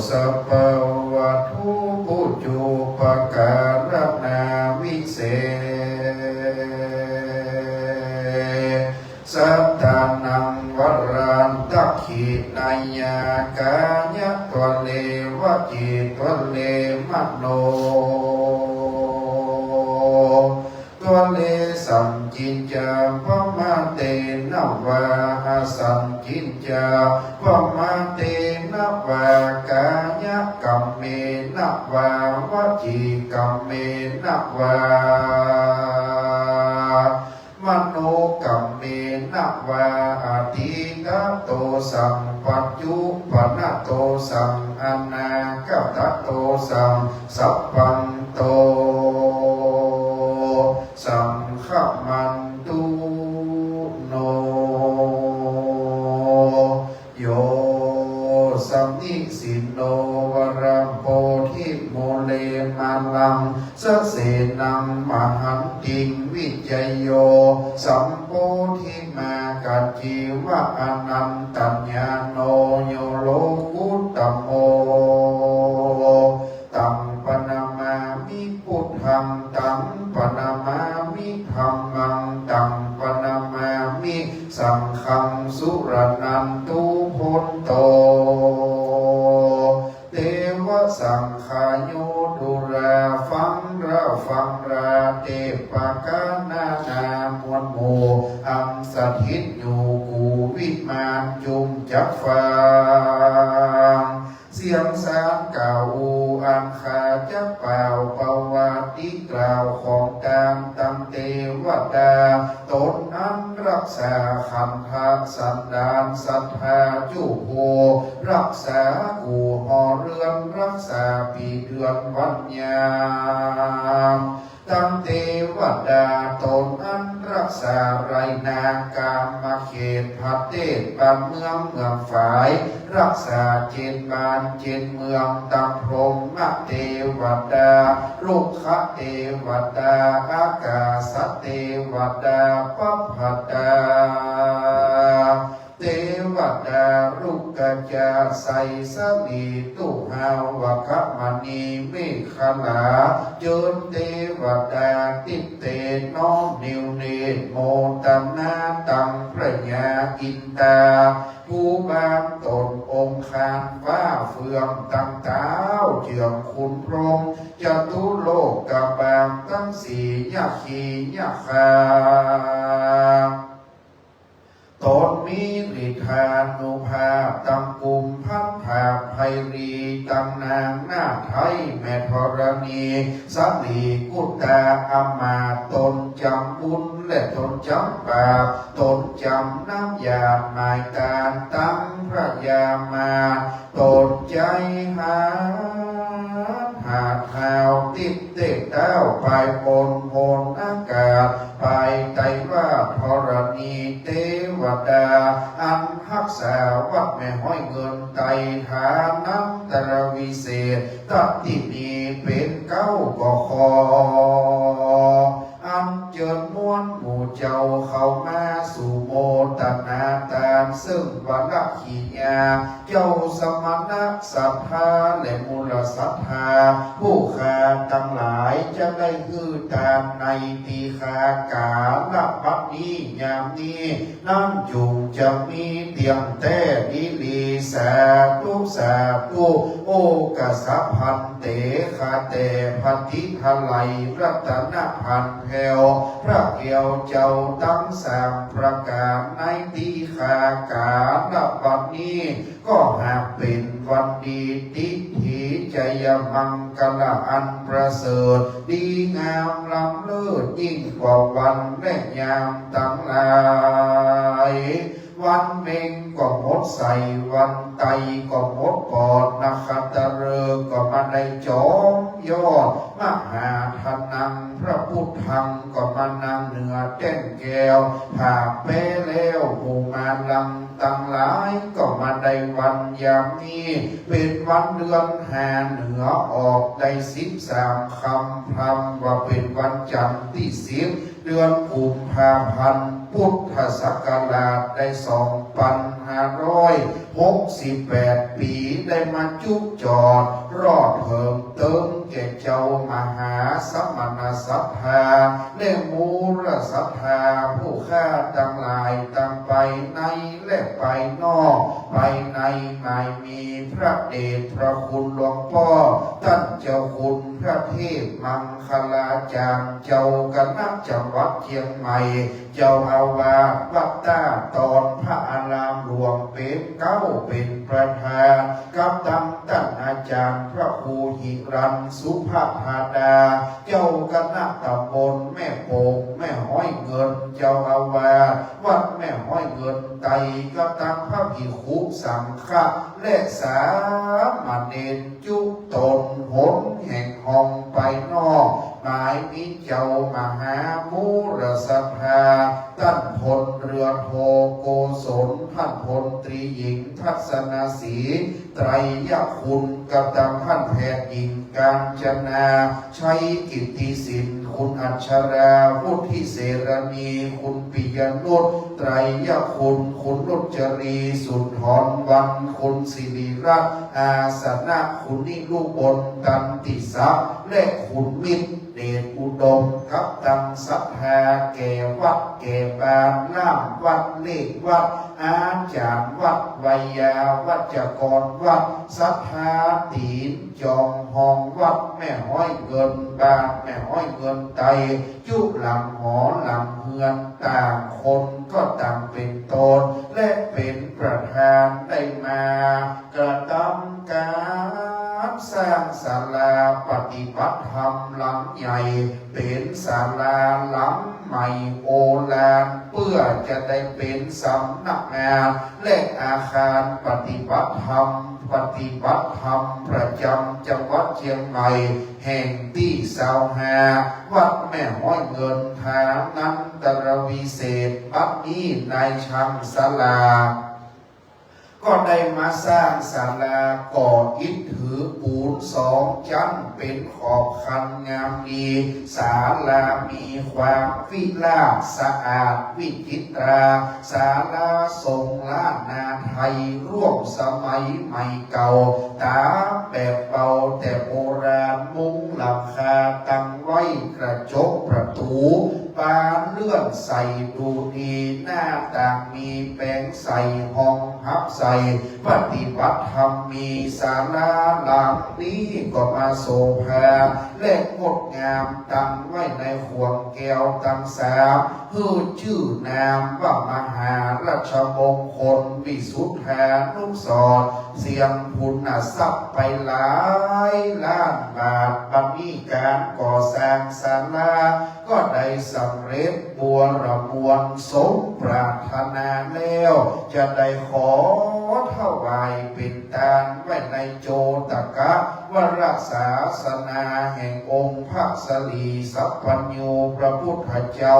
สัพพวะทุปุจจุปการนาวิเศษสัตตานังวรันตักขินายากายะตวเลวจิตวเลมโนตัวเลสัมจินจาพมาเตนะวาสัมจินจาพมาเตนะวากายกัมเมนะวาวจีกัมเมนะวามโนกัมเมนะวาอติกะโตสัมปัจจุปนะโตสัมอนาคตโตสัมสัพพันโตสังฆมันตุโนโยสัมนิสิโนวรัมโพธิโมเลมาลังสเสนังมหันติงวิจโยสัมโพธิมากัจจิวะอนันตัญญาโนโยโลกุตตโมตัมปนามามิพุทธังตัมปนามามิธัมมังตัมปนามามิสังฆังสุรนันตุพุทโตเทวสังขายโยดุราฟังราเทปกานา มวลหมู่อังสถิตอยู่กูวิมานจุมจักฟังเสียงสารกล่าวอันขาจักเป่าประวัติกล่าวของการตั้งเทวดาตนอันรักษาขันธสันดานศรัทธาจุโภรักษากูหอเรือนรักษาปีเดือนวันยามตั้งเทวดาตนอันรักษาไรนากามเขตพัดเทศบ้านเมืองฝ่ายรักษาเจนบ้านเจนเมืองตั้งพรหมเทวดาลูกขเทวดาอากาศเทวดาปัพพดา เทวดารุกจาใสสลีตุหาวคมณีเมฆลาเจิญเทวดาติเตน้อมนิวเนตโมตนาตังพระญาอินตาผู้บางตนองค์คานฟ้าเฟืองตั้งเท้าเจือมคุณพรหมจตุโลกกบางทั้งสี่ยักขียักคาตนมีฤทธานุภาพตังกุมพันภาคไพรีตังนางนาไทยแม่ธรณีสัมลีกุตาอมาตนจำบุญและตนจำบาปตนจำน้ำยาหมายการตั้งพระยามาตนใจหาหาวติดเตะเต้าไปบนโพนอากาศไปไตว่าธรณีเทวดาอันรักษาวัดแม่ห้อยเงินไตฐานันตรวิเศษตัดที่มีเป็นเก้าก่อคออันเจิญม้วนหมู่เจ้าเข้ามาสู่โมตนาตามซึ่งวันละขีญาเจ้าสมณะศรัทธาและมูลศรัทธาผู้ขาทั้งหลายจะได้ฮือตามในปีคากาละบัดนี้ยามนี้นั่นจุงจะมีเตียงแต่ดิลีสาธุสาธุโอกสัพพันเตคาเตพันธิทไลรัตนพันแผ่วพระเกี่ยวเจ้าตั้งสามประการในปีคากาละบัดนี้ก็หากเป็นวันดีติถีใจยมังกลอันประเสริฐดีงามล้ำเลิศยิ่งกว่าวันและยามทั้งหลายวันเมงก็หมดใส่วันไตก็หมดปอดนักขัตฤกษ์ก็มาได้จอมยอดมหาธนังพระพุทธังก็มานั่งเหนือแก้นแก้วผ่าเป้แล้วหมู่มาลังตั้งหลายก็มาได้วันยามนี้เป็นวันเดือนหาเหนือออกได้13 คำพรำว่าเป็นวันจันทร์ที่10 เดือนกุมภาพันธ์พุทธศักราชได้2568 ปีได้มาจุกจอดรอดเพิ่มเติมแก่เจ้ามหาสมณศรัทธาและมูลศรัทธาผู้ข้าทั้งหลายตั้งไปในและไปนอกไปในไม่มีพระเดชพระคุณหลวงพ่อท่านเจ้าคุณพระเทพมังคลาจารย์เจ้าคณะจังหวัดเชียงใหม่เจ้าอาวาสวัดตาตอนพระอารามหลวงเป็นเก้าเป็นประธานกับตั้งอาจารย์พระครูหิรันสุภาพาดาเจ้าคณะตำบลแม่โป่งแม่ห้อยเงินเจ้าอาวาสวัดแม่ห้อยเงินไตกับตั้งพระภิกขุสังฆะและสามเณรจุตนหนแห่งห้องไปนอกหมายมีเจ้ามหามูรสภาท่านพลเรือโทโกศลท่านพลตรีหญิงทัศนศรีไตรยคุณกับท่านแพทย์หญิงกาญจนาชัยกิตติสินคุณอัชราวุฒิเสรณีคุณปิยนุชไตรยคุณคุณรุจรีสุนทรวันคุณศิริรัตน์อาสนะคุณนิรุบลตันติศักดิ์และคุณมิตรเดชอุดมกับตังศรัทธาแก่วัดแก่บานล่ามวัดเลขวัดอาจารย์วัดวิยาวัจกรวัดศรัทธาตีนจองห้องวัดแม่ห้อยเงินบานแม่ห้อยเงินไตจุหลังหอหลังเฮือนต่างคนก็ต่างเป็นตนและเป็นประธานได้มากระทำการสร้างศาลาปฏิบัติธรรมหลังใหญ่เป็นศาลาหลังใหม่โอฬารเพื่อจะได้เป็นสำนักงานและอาคารปฏิบัติธรรมประจำจังหวัดเชียงใหม่แห่งที่25วัดแม่ห้อยเงินฐานันตรวิเศษบัดนี้นายช่างศาลา ก็ได้มาสร้างศาลาก่ออิฐถือปูน2 ชั้นเป็นขอบคันงามดีศาลามีความวิลาศสะอาดวิจิตราศาลาทรงล้านนาไทยร่วมสมัยใหม่เก่าตาแบบเบาแต่โบราณมุ้งหลังคาตั้งไว้กระจกประตูบานเลื่อนใส่ดูดีหน้าต่างมีแปลงใส่ห้องพับใส่ปฏิบัติธรรมมีศาลาหลังนี้ก็มาโสภาและงดงามตั้งไว้ในห่วงแก้วตั้งสามฮือชื่อนามว่ามหาราชมงคลวิสุทธานุสรณ์เสียงพุนทรัพย์ไปหลายล้านบาทบัดนี้การก่อสร้างศาลาก็ได้สำเร็จบัวระมวลสมปรารถนาแล้วจะได้ขอถวายเป็นทานไว้ในโจตกะวรศาสนาแห่งองค์พระสลีสัพพัญญูพระพุทธเจ้า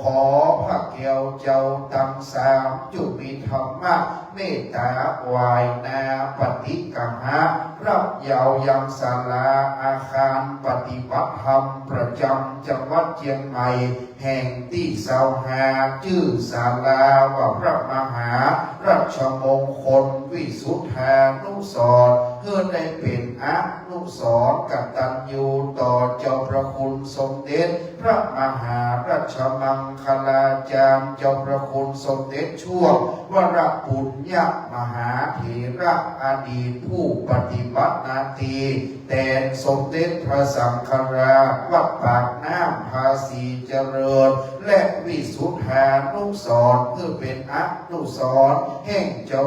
ขอพระเกี่ยวเจ้าตั้งสามจุมีธรรมะเมตตาวายนาปฏิกังหะรับเยาวยังศาลาอาคารปฏิบัติธรรมประจำจังหวัดเชียงใหม่แห่งที่เสาหาชื่อศาลาว่าพระมหาราชมงคลวิสุทธานุสรณ์เพื่อได้เป็นอนุสรณ์กตัญญูต่อเจ้าพระคุณสมเด็จพระมหาราชมังคลาจารย์เจ้าพระคุณสมเด็จช่วงวรปุญญมหาเถระอดีตผู้ปฏิบัติหน้าที่แทนสมเด็จพระสังฆราชวัดปากน้ำภาษีเจริญและวิสุทธานุสรณ์เพื่อเป็นอนุสรณ์แห่งเจ้า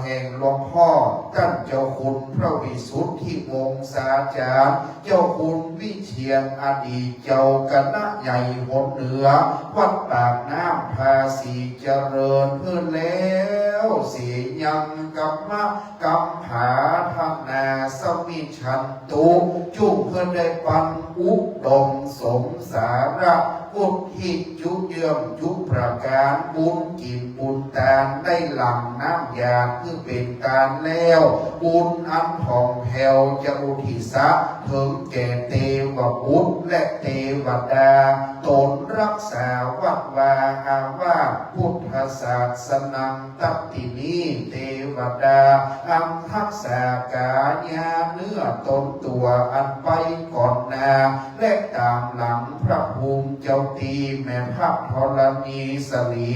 แห่งหลวงพ่อท่านเจ้าคุณพระวิสุทธิวงศาจารย์เจ้าคุณวิเชียรอดีตเจ้าคณะใหญ่หนเหนือวัดปากน้ำภาษีเจริญเพื่อแล้วเสียยังกับมะกัมผาธนาสมิชันตุจุเพื่อได้ปันอุดมสมสาระอุทิศจุเยื่อมจุประการบุญกินบุญทานได้หลั่งน้ำยาคือเป็นการแล้วบุญอันผ่องแผ้วจะอุทิศถึงแก่เทวบุตรและเทวดาตนรักษาวัดวาอาวาสพุทธศาสนังตัตตินีเทวดาอันทักษากายาเนื้อตนตัวอันไปก่อนนาและตามหลังพระภูมิเจ้าตีแม่พระธรณีสลี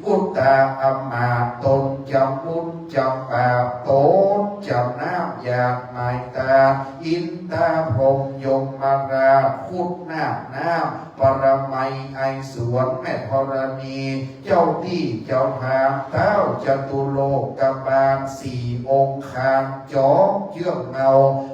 อุตตาอมาตนจำมุนจำปาโตนจำน้ำยาหมายตาอินตาพรหมยมมาราพุทธนาคน้ำปรมัยไอสวนแม่ธรณีเจ้าที่เจ้าทางเท้าจตุโลกบาล4 องค์คานจอมเชื่องเงา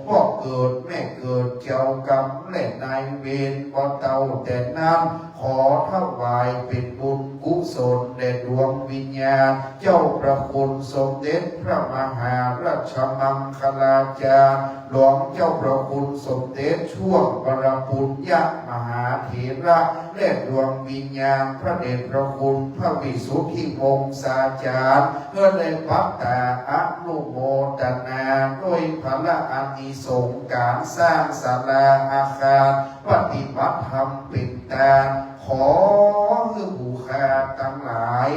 พ่อเกิดแม่เกิดเจ้ากรรมและนายเวรบ่เต่าแต่นั้นขอถวายเป็นบุญกุศลแด่ดวงวิญญาณเจ้าพระคุณสมเด็จพระมหาราชมังคลาจารย์หลวงเจ้าพระคุณสมเด็จช่วงวรปุญญมหาเถระและดวงวิญญาณพระเดชพระคุณพระวิสุทธิวงศาจารย์เพื่อได้ปัตตาอนุโมทนาด้วยพระอานิสงส์การสร้างศาลาอาคารปฏิบัติธรรมเป็นทานขอให้บูชาทั้งหลาย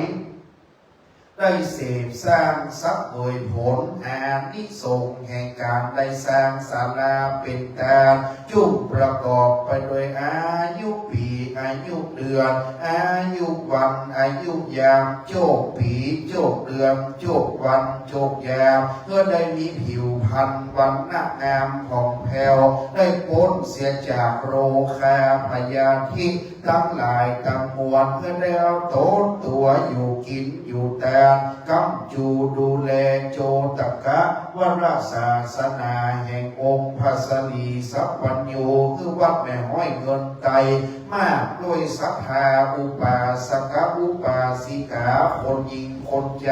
ได้เสพสร้างสักโดยผลอานิสงส์แห่งการได้สร้างศาลาเป็นทานจุ่มประกอบไปโดยอายุปีอายุเดือนอายุวันอายุยามโชคปีโชคเดือนโชควันโชคยามเพื่อได้มีผิวพรรณวันหน้างามผ่องแผ้วได้พ้นเสียจากโรคาพยาธิทั้งหลายทั้งมวลเพื่อได้เอาโตตัวอยู่กินอยู่แต่กำจูดูแลโจตกะวรศาสนาแห่งองค์พระสลีสัพพัญญูคือวัดแม่ห้อยเงินไตมากด้วยศรัทธาอุปาสกอุปาสิกาคนยิงคนใจ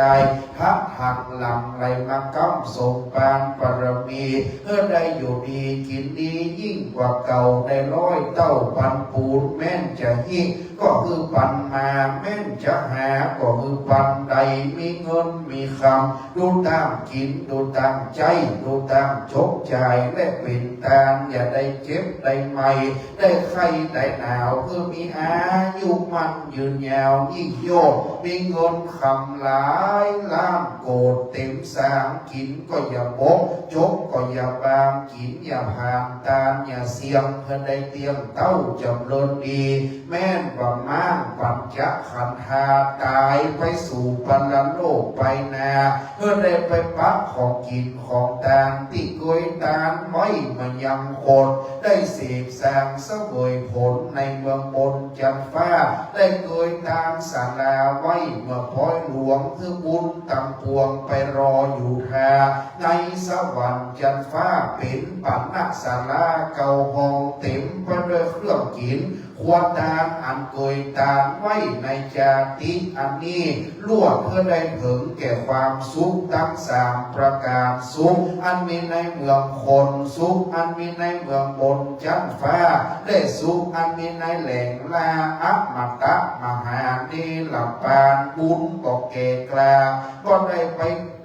พักหักหลังไหลมากำสมปานปรมีเพื่อได้อยู่ดีกินดียิ่งกว่าเก่าในร้อยเต้าพันปูนแม่นจะยิ่ง ก็คือปันมาแม่นจะหาก็คือปันใดมีเงินมีคำดูตามกินดูตามใจดูตามชกใจและเป็นตามอย่าได้เจ็บได้ใหม่ได้ไข้ได้หนาวเพื่อมีอายุมันยืนยาวยิ่งโยกมีเงินคำหลายล้านโกดเต็มสางกินก็อย่าบกจกก็อย่าบางกินอย่าผ่านตาอย่าเสียงเพื่อได้เตรียมเต้าจำเริญดีแม่นว่าม่างปัญจขันธาตายไปสู่ปัญโลกไปนาเพื่อได้ไปปักของกินของตานติโกยตานไว้มันยังคนได้เสพสางเสวยผลในเมืองบนจันฟ้าได้โกยตามศาลาไว้เมื่อพ้อยหลวงคือบุญตั้งปวงไปรออยู่ทาในสวรรค์จันฟ้าเป็นปัณณศาลาเก่าห้องเต็มไปด้วยเครื่องกินควรตามอันโกยตามไว้ในจาติอันนี้ล้วนเพื่อได้เผิงแก่ความสุขทั้งสามประการสุขอันมีในเมืองคนสุขอันมีในเมืองบนจันฟ้าได้สุขอันมีในแหล่งลาอัปมตะมหานิลปานบุญก็เกกลาก็ได้ไป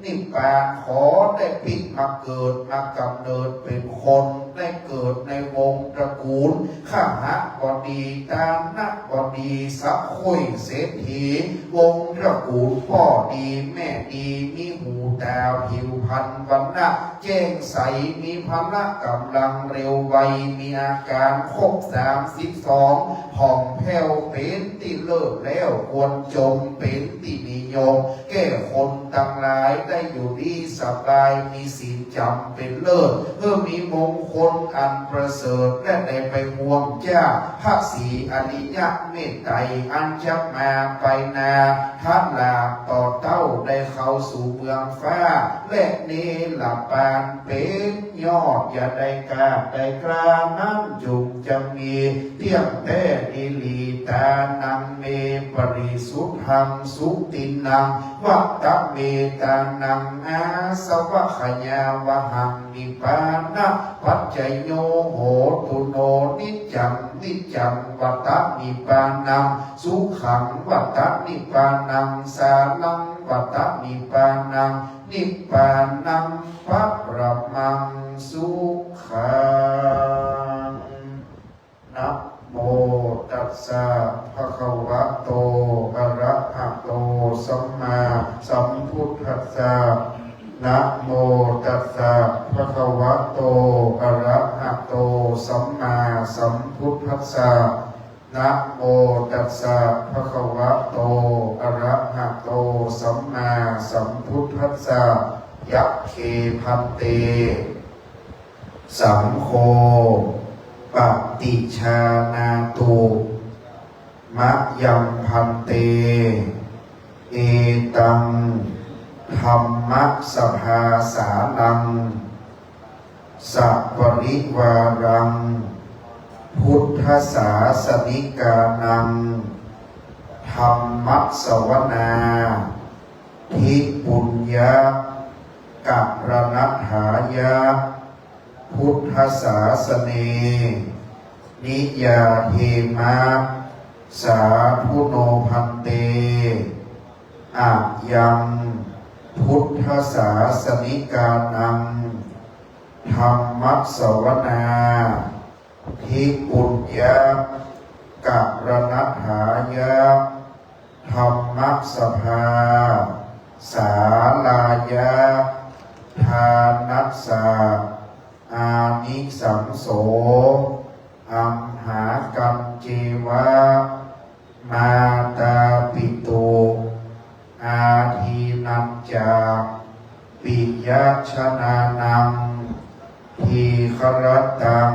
นิพพานขอได้ปิดมาเกิดมากำเนิดเป็นคนได้เกิดในวงตระกูลข้าหะบดีตานักบดีสักคุยเศรษฐีวงตระกูลพ่อดีแม่ดีมีหูตาผิวพรรณวันณะแจ้งใสมีพละกำลังเร็วไวมีอาการครบ32ผ่องแผ้วเป็นที่เลิศแล้วควรจมเป็นที่นิยมแก้คนต่างหลายได้อยู่ดีสบายมีศีลจำเป็นเลิศเพื่อมีมงคลอันประเสริฐและได้ไปห่วงเจ้าพระศรีอริยเมตไตรอันจะมาไปนาท่านลาต่อเต้าได้เข้าสู่เมืองฟ้าและนี้หลับปานเป็นยอดอย่าได้กล้าได้กล้านั้นจุงจะมีเที่ยงแท้นิลีตานังเมปริสุทธังสุตินังวัตตะเมตานังอาสวะขยาวหังนิพพานะปัจจโยโหตุโนนิจังนิจังวัตตะนิพพานังสุขังวัตตะนิพพานังสาลังวัตตะนิพพานังนิพพานังปัปรมังสุขังนะโมตัสสะภะคะวะโตอะระหะโตสัมมาสัมพุทธัสสะนะโมตัสสะภะคะวะโตอะระหะโตสัมมาสัมพุทธัสสะนะโมตัสสะภะคะวะโตอะระหะโตสัมมาสัมพุทธัสสะยะเคพันเตสังโฆปฏิชานาตุมะยังพันเตเอตังธัมมัสสภาสานังสัปริวารังพุทธศาสนิกานังธัมมัสสวนาทิปุญญะกัปรณัฏฐายะพุทธศาสเนนิยาเทมะสาธุโนพันเตอะยังพุทธศาสนิกานังธัมมัสสวนาทิปุญญะกัปรณัฏฐายะธัมมัสสภาสาลายะทานัสสะอานิสังโสอัมหากัมเจวะมาตาปิตุอาทีนัมจาปิยชนานังทีครตัง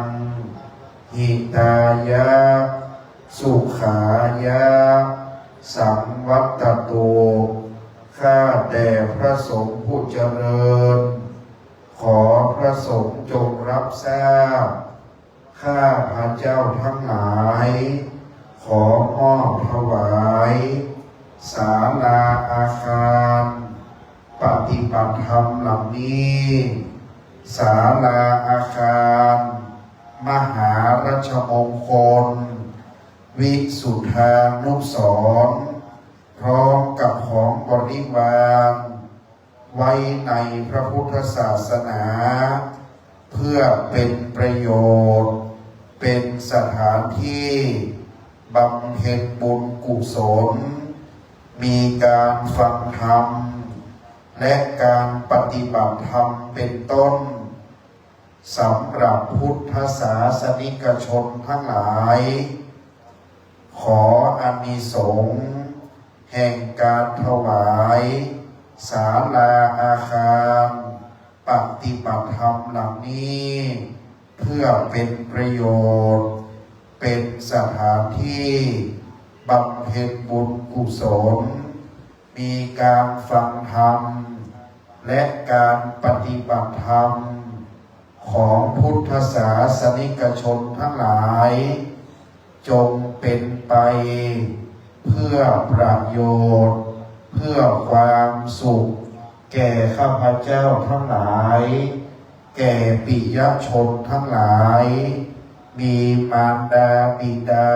หิตายะสุขายะสังวัตโตข้าแต่พระสงฆ์ผู้เจริญขอพระสงฆ์จงรับทราบข้าพระเจ้าทั้งหลายขอมอบถวายศาลาอาคารปฏิบัติธรรมเหล่านี้ศาลาอาคารมหารัชมงคล วิสุทธานุสรณ์พร้อมกับของบริวารไว้ในพระพุทธศาสนาเพื่อเป็นประโยชน์เป็นสถานที่บำเพ็ญบุญกุศลมีการฟังธรรมและการปฏิบัติธรรมเป็นต้นสำหรับพุทธศาสนิกชนทั้งหลายขออานิสงส์แห่งการถวายศาลาอาคารปฏิบัติธรรมเหล่านี้เพื่อเป็นประโยชน์เป็นสถานที่บำเพ็ญบุญกุศลมีการฟังธรรมและการปฏิบัติธรรมของพุทธศาสนิกชนทั้งหลายจงเป็นไปเพื่อประโยชน์เพื่อความสุขแก่ข้าพเจ้าทั้งหลายแก่ปิยชนทั้งหลายมีมารดาบิดา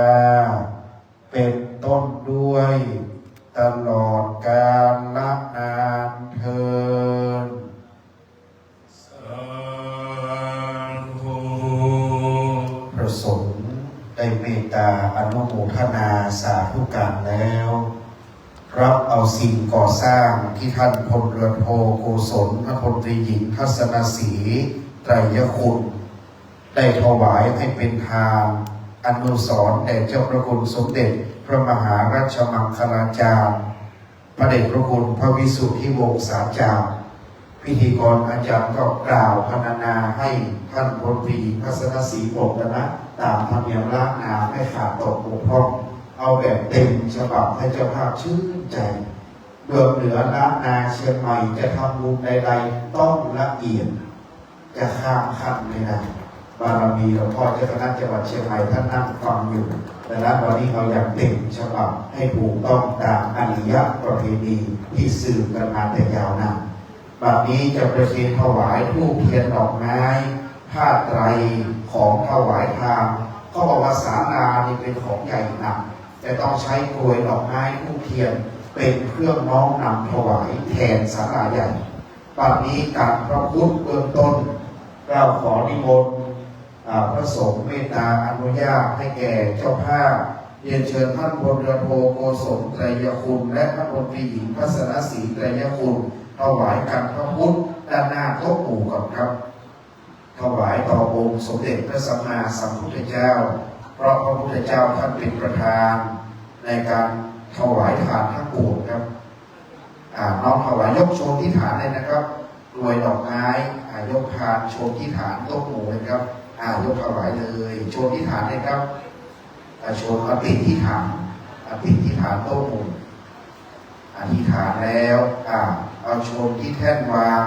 เป็นต้นด้วยตลอดกาลละนานเทอญพระสงฆ์ได้เมตตาอนุโมทนาสาธุการแล้วรับเอาสิ่งก่อสร้างที่ท่านพลเรือโทโกศลพระพลตรีหญิงทัศนศรีไตรยคุณได้ถวายให้เป็นทานอนุสรณ์แด่เจ้าพระคุณสมเด็จพระมหาราชมังคลาจารย์พระเดชพระคุณพระวิสุทธิวงศาจารย์พิธีกรอาจารย์ก็กล่าวพรรณนาให้ท่านพลตรีหญิงทัศนศรีปกนะตามธรรมเนียมล้านนาไม่ขาดตกบกพร่องเอาแบบเต็มฉบับให้เจ้าภาพชื่นใจเบื้องเหนือล้านนาเชียงใหม่จะทำบุญใดๆต้องละเอียดจะข้ามขั้นไม่ได้บารมีหลวงพ่อเจ้าคณะจังหวัดเชียงใหม่ท่านนั่งฟังอยู่แต่ละวันนี้เราอยากเต็มฉบับให้ถูกต้องตามอริยประเพณีที่สืบกันมาแต่ยาวนานบัดนี้จะประเคนถวายธูปเทียนดอกไม้ผ้าไตรของถวายทานก็บอกว่าศาลานี่เป็นของใหญ่หนักแต่ต้องใช้กลวยดอกไม้ธูปเทียนเป็นเครื่องน้อมนำถวายแทนศาลาใหญ่บัดนี้การพระพุทธเบื้องต้นเราขอนิมนต์พระสงฆ์เมตตาอนุญาตให้แก่เจ้าภาพเรียนเชิญท่านพลเรือโทโกศลไตรยคุณและท่านพลตรีหญิงทัศนศรีไตรยคุณถวายกันพระพุทธด้านหน้าโต๊ะหมู่กับครับถวายต่อองค์สมเด็จพระสัมมาสัมพุทธเจ้าเพราะพระพุทธเจ้าท่านเป็นประธานในการถวายทานทั้งปวงครับน้องถวายยกโชว์ที่ฐานเลยนะครับรวยดอกไม้ยกทานโชว์ที่ฐานโต๊ะหมู่เลยครับยกถวายเลยโชว์ที่ฐานเลยครับโชว์ติดที่ฐานติดที่ฐานโต๊ะหมู่อธิษฐานแล้วเอาโชว์ที่แท่นวาง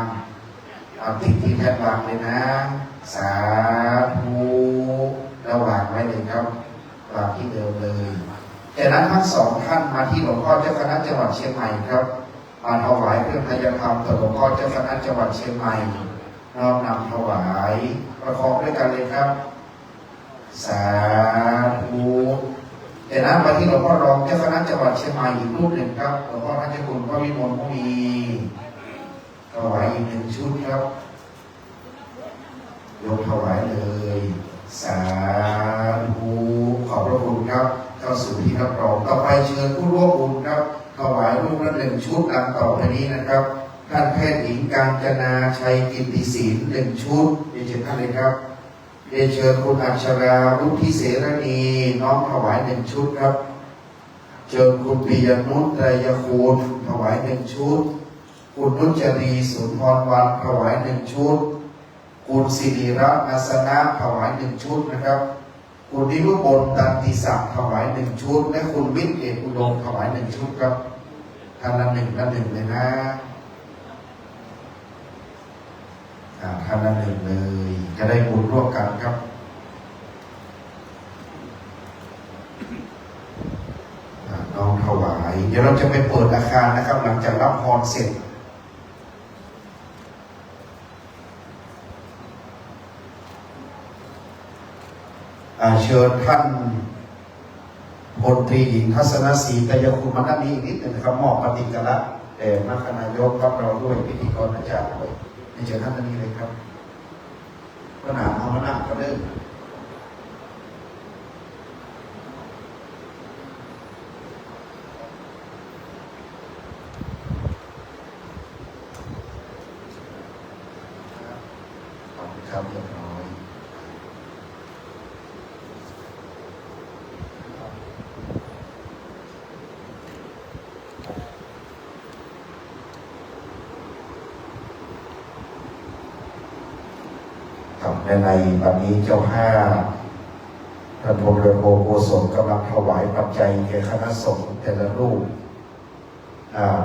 ติดที่แท่นวางเลยนะสาธุแล้ววางไว้เลยครับวางที่เดิมเลยจากนั้นทั้งสองท่านมาที่หลวงพ่อเจ้าคณะจังหวัดเชียงใหม่ครับมาถวายเครื่องทายธรรมต่อหลวงพ่อเจ้าคณะจังหวัดเชียงใหม่น้อมนำถวายประคองด้วยกันเลยครับสาธุจากนั้นมาที่หลวงพ่อรองเจ้าคณะจังหวัดเชียงใหม่อีกรูปหนึ่งครับหลวงพ่อท่านเจ้าคุณพระวิมลมุนีถวายอีก1 ชุดครับยกถวายเลยสาธุขอบพระคุณครับเข้าสู่ที่รับรองต่อไปเชิญผู้ร่วมบุญครับถวายรูปละ1 ชุดดังต่อไปนี้นะครับท่านแพทย์หญิงกาญจนาชัยกิตติศิลป์1 ชุดเรียนเชิญท่านเลยครับเรียนเชิญคุณอัชราวุฒิเสรณีน้อมถวาย1 ชุดครับเชิญคุณปิยนุชไตรยคุณถวาย1 ชุดคุณนุจรีสุนทรวันถวาย1 ชุดคุณสิริรัตน์อาสนะถวาย1 ชุดนะครับคุณนิรุบลตันติศักดิ์ถวาย1 ชุดและคุณวิทย์เอกอุดมถวาย1 ชุดครับท่านละ1เลยนะท่านละ1เลยจะได้บุญร่วมกันครับน้องถวายเดี๋ยวเราจะไปเปิดอาคารนะครับหลังจากรับพรเสร็จเชิญท่าน พลตรีหญิงทัศนศรีตยคุณมันมีอีกนิดหนึ่งนะครับมอบปฏิกละแต่นักนายกรับเราด้วยพิธีกรอาจารย์ด้วยในเชิญท่านนี้เลยครับก็หนาเอามานั่งก็เริ่มขอบคุณครับเรียบร้อยครับในวันนี้เจ้าห้าท่านพลเรือโทโกศลกำลังถวายปัจจัยแก่คณะสงฆ์แต่ละรูป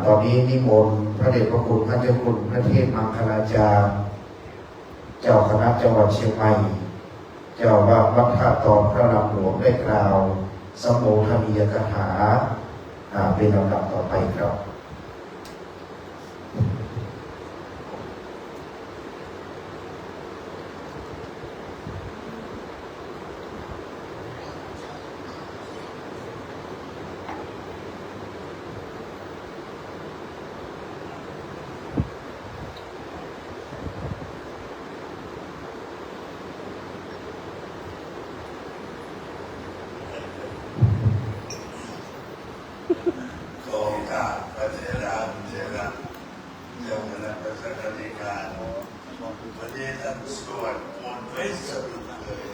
ตอนนี้นิมนต์พระเดชพระคุณพระเจ้าคุณพระเทพมังคลาจารย์เจ้าคณะจังหวัดเชียงใหม่เจ้าว่าวัดท่าตอนพระรามหลวงได้กล่าวสมโภชนียกถาเป็นลำดับต่อไปครับขอการพระเถระเถระเจ้าคณะพระสังฆธิการวันนี้ท่านสวดมนต์ไม่สะดุดเลย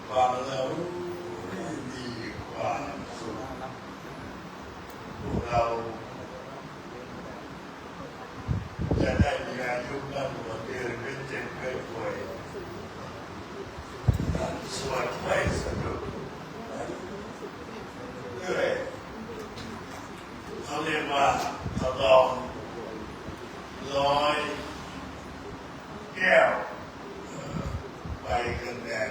ฟังแล้วมีความสุขพวกเราจะได้มีอายุมั่นขวัญยืนไม่เจ็บไม่ป่วยท่านสวดไม่สะดุดด้วยเขาเรียกว่าทดลอง100 แก้วไปกันแดง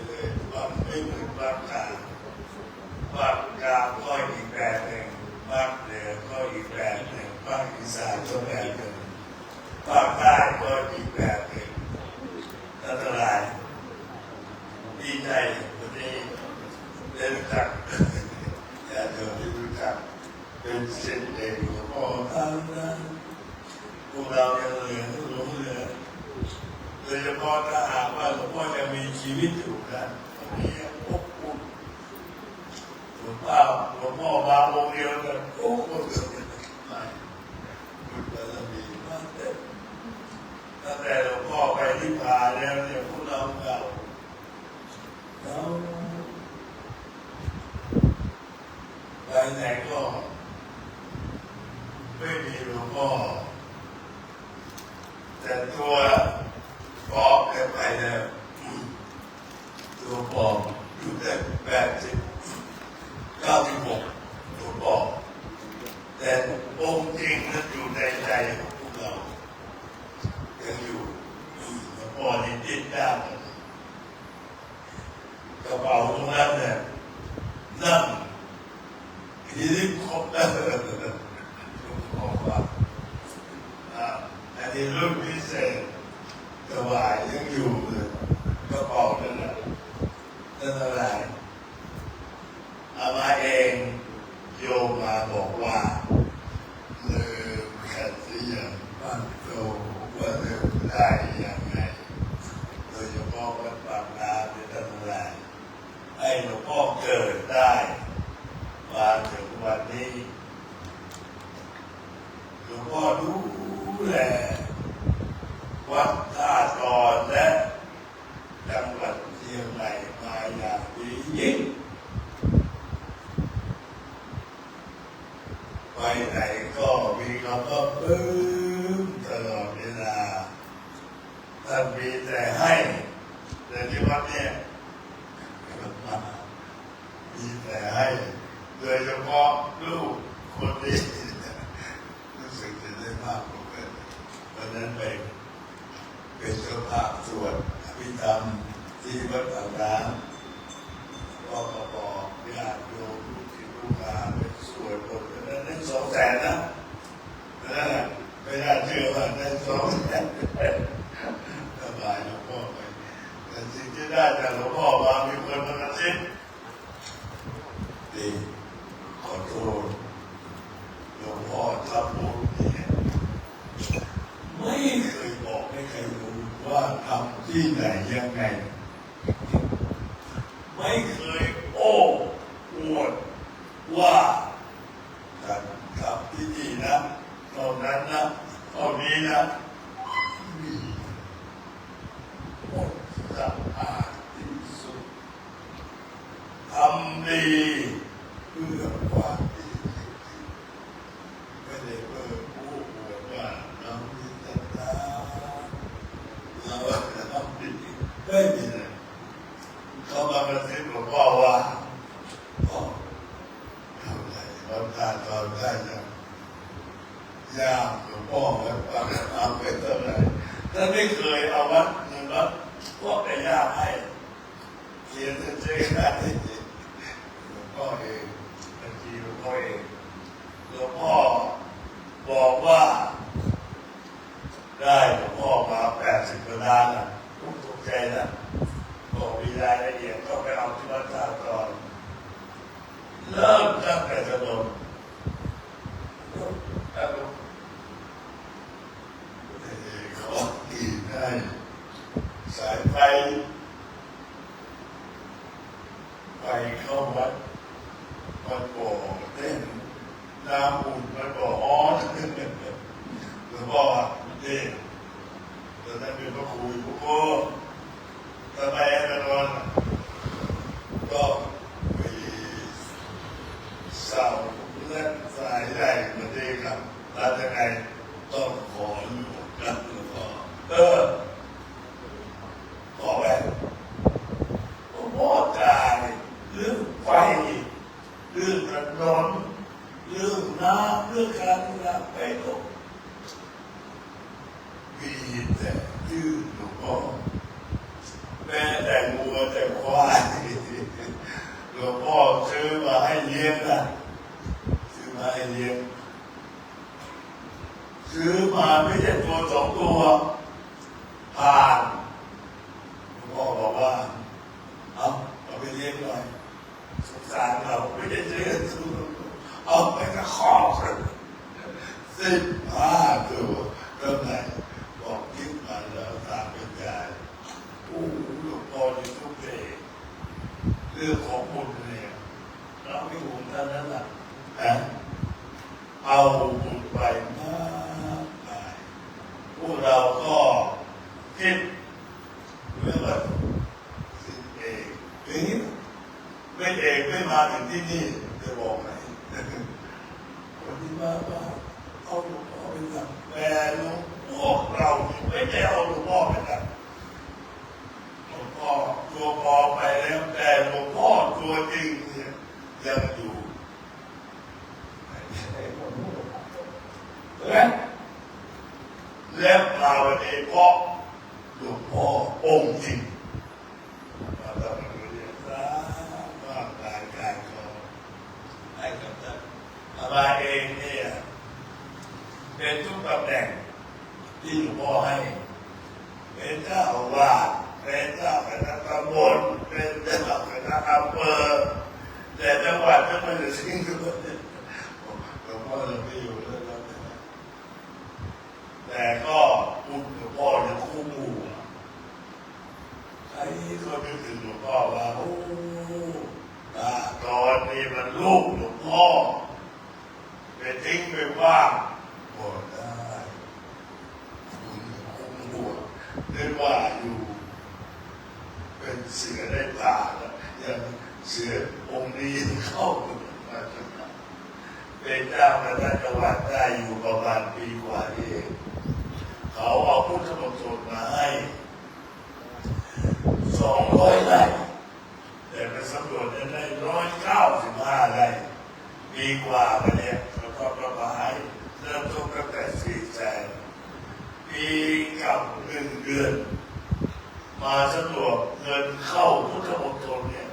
เลยฟังไม่เหมือนภาคกลางภาคกลางก็อีกแบบหนึ่งภาคเหนือก็อีกแบบหนึ่งภาคอีสานก็แบบหนึ่งภาคใต้ก็อีกแบบหนึ่งอันตรายดีใจวันนี้ได้รู้จักญาติโยมที่รู้จักเป็นศิษย์เด็กหลวงพ่อท่านนั้นพวกเรายังเหลือหลงเหลือโดยเฉพาะถ้าหากว่าหลวงพ่อยังมีชีวิตอยู่นั้นวันนี้อบอุ่นหลวงพ่อมาองค์เดียวกันโอ้โหไม่บุญบารมีมากเต็มตั้งแต่หลวงพ่อไปนิพพานแล้วเนี่ยพวกเราเก่าไปไหนก็ไม่มีหลวงพ่อแต่ตัวปอบแกไปแล้วตัวปอบอยู่ได้96ตัวปอบแต่องค์จริงนั้นอยู่ในใจของพวกเรายังอยู่หลวงพ่อนี่ดิ้นด้านกระเป๋าตรงนั้นเนี่ยนั่งทีนี้ครบแล้วครบว่าอันนี้รุ่นพิเศษถวายยังอยู่เลยกระเป๋านั่นแหละนั่นอะไรเอามาเองโยมมาบอกว่าลืมกันหรือยังบ้านโตว่าลืมได้ยังไงโดยเฉพาะวัดบางนาเป็นท่านอะไรให้หลวงพ่อเกิดได้มาถึงวันนี้หลวงพ่อดูแลวัดท่าตอนและจังหวัดเชียงใหม่มาอย่างดียิ่งไปไหนก็มีคำว่าปลื้มตลอดเวลาท่านมีแต่ให้แต่ที่วัดเนี่ยมีแต่ให้โดยเฉพาะลูกคนนี้รู้สึกจะได้มากกว่าเพื่อนวันนั้นเป็นเจ้าภาพสวดอภิธรรมที่วัดอ่างน้ำก็บอกญาติโยมลูกศิษย์ลูกหาไปสวดบทนั้นได้200,000นะไม่น่าเชื่อว่าได้200,000สบายหลวงพ่อไปแต่สิ่งที่ได้จากหลวงพ่อมามีคนมากระซิบ ทำที่ไหนยังไงไม่เคยโอ้อวดว่าการทำที่นี่นะเท่านั้นนะเท่านี้นะมีหมดสะอาดที่สุดทำดีเพื่อความดีไม่ได้เพื่อผู้อวดว่าเรามีศรัทธาเราทำดีไม่มีเลยเขามากระซิบหลวงพ่อว่าพ่อทำไรเราได้เราได้ยังยากหลวงพ่อไว้ฟังเอาไปเท่าไหร่ท่านไม่เคยเอาวัดเงินวัดพวกแต่ยากให้เขียนเจ๊ได้หลวงพ่อเองบัญชีหลวงพ่อเองหลวงพ่อบอกว่าได้หลวงพ่อมา80 กว่าล้านนะตกใจนะบอกมีรายละเอียดก็ไปเอาที่วัดท่าตอนเริ่มตั้งแต่ถนนแล้วขอกินให้สายไฟเข้าวัดมันบ่อเต้นน้ำอุ่นมันบ่อฮ้อนหลวงพ่อเด็กตอนนั้นเป็นพระครูอยู่พวกทำไมถนนก็มีเสาและสายใหญ่มาดีครับแล้วยังไงต้องขอหลวงนะหลวงพ่อขอแหวนหลวงพ่อจ่ายเรื่องไฟเรื่องถนนเรื่องน้ำเรื่องการรับไปตกมีแต่ชื่อหลวงพ่อแม้แต่วัวแต่ควายหลวงพ่อซื้อมาให้เลี้ยงนะซื้อมาให้เลี้ยงซื้อมาไม่ใช่ตัว2 ตัวผ่านหลวงพ่อบอกว่าเอาไปเลี้ยงหน่อยสงสารเราไม่ได้ซื้อเอาไปตะขอบ15 ตัวเท่าไหร่บอกคิดมาแล้วตามเป็นใจหลวงพ่อในทุกเพลงเรื่องของบุญเนี่ยเราไม่ห่วงท่านนั้นแหละเอาบุญไปมากมายพวกเราก็คิดเรื่องว่าสิ่งเอกนี้ไม่เอกไม่มาถึงที่นี่จะบอกไหนวันนี้มาเอาหลวงพ่อไปทำแต่หลวงพ่อเราไม่ได้เอาหลวงพ่อไปทำหลวงพ่อตัวปลอมไปแล้วแต่หลวงพ่อตัวจริงเนี่ยยังอยู่และมาวันนี้เพราะหลวงพ่อองค์จริงมาทำเรียนสร้างมากการขอให้กับท่านมาเองเนี่ยเป็นทุกตำแหน่งที่หลวงพ่อให้เป็นเจ้าอาวาสเป็นเจ้าคณะตำบลเป็นเจ้าคณะอำเภอแต่จังหวัดนั้นไม่ได้สิ่งที่หลวงพ่อเราไม่อยู่แล้วแต่ก็คุณหลวงพ่อยังคู่หมู่ใครก็นึกถึงหลวงพ่อว่าโอ้ตอนนี้มันลูกหลวงพ่อไปทิ้งไปว่างก็ได้คุณคู่หมู่นึกว่าอยู่เป็นเสือได้ป่าแล้วยังเสือองค์นี้เข้ามาจนเป็นเจ้าคณะจังหวัดได้อยู่ประมาณปีกว่าเองเขาเอาพุทธมณฑลมาให้200 ไร่แต่ไปสำรวจได้195 ไร่ปีกว่ามาเนี่ยแล้วก็ประมาณเริ่มต้นตั้งแต่400,000ปีกับ1 เดือนมาสำรวจเงินเข้าพุทธมณฑลเนี่ย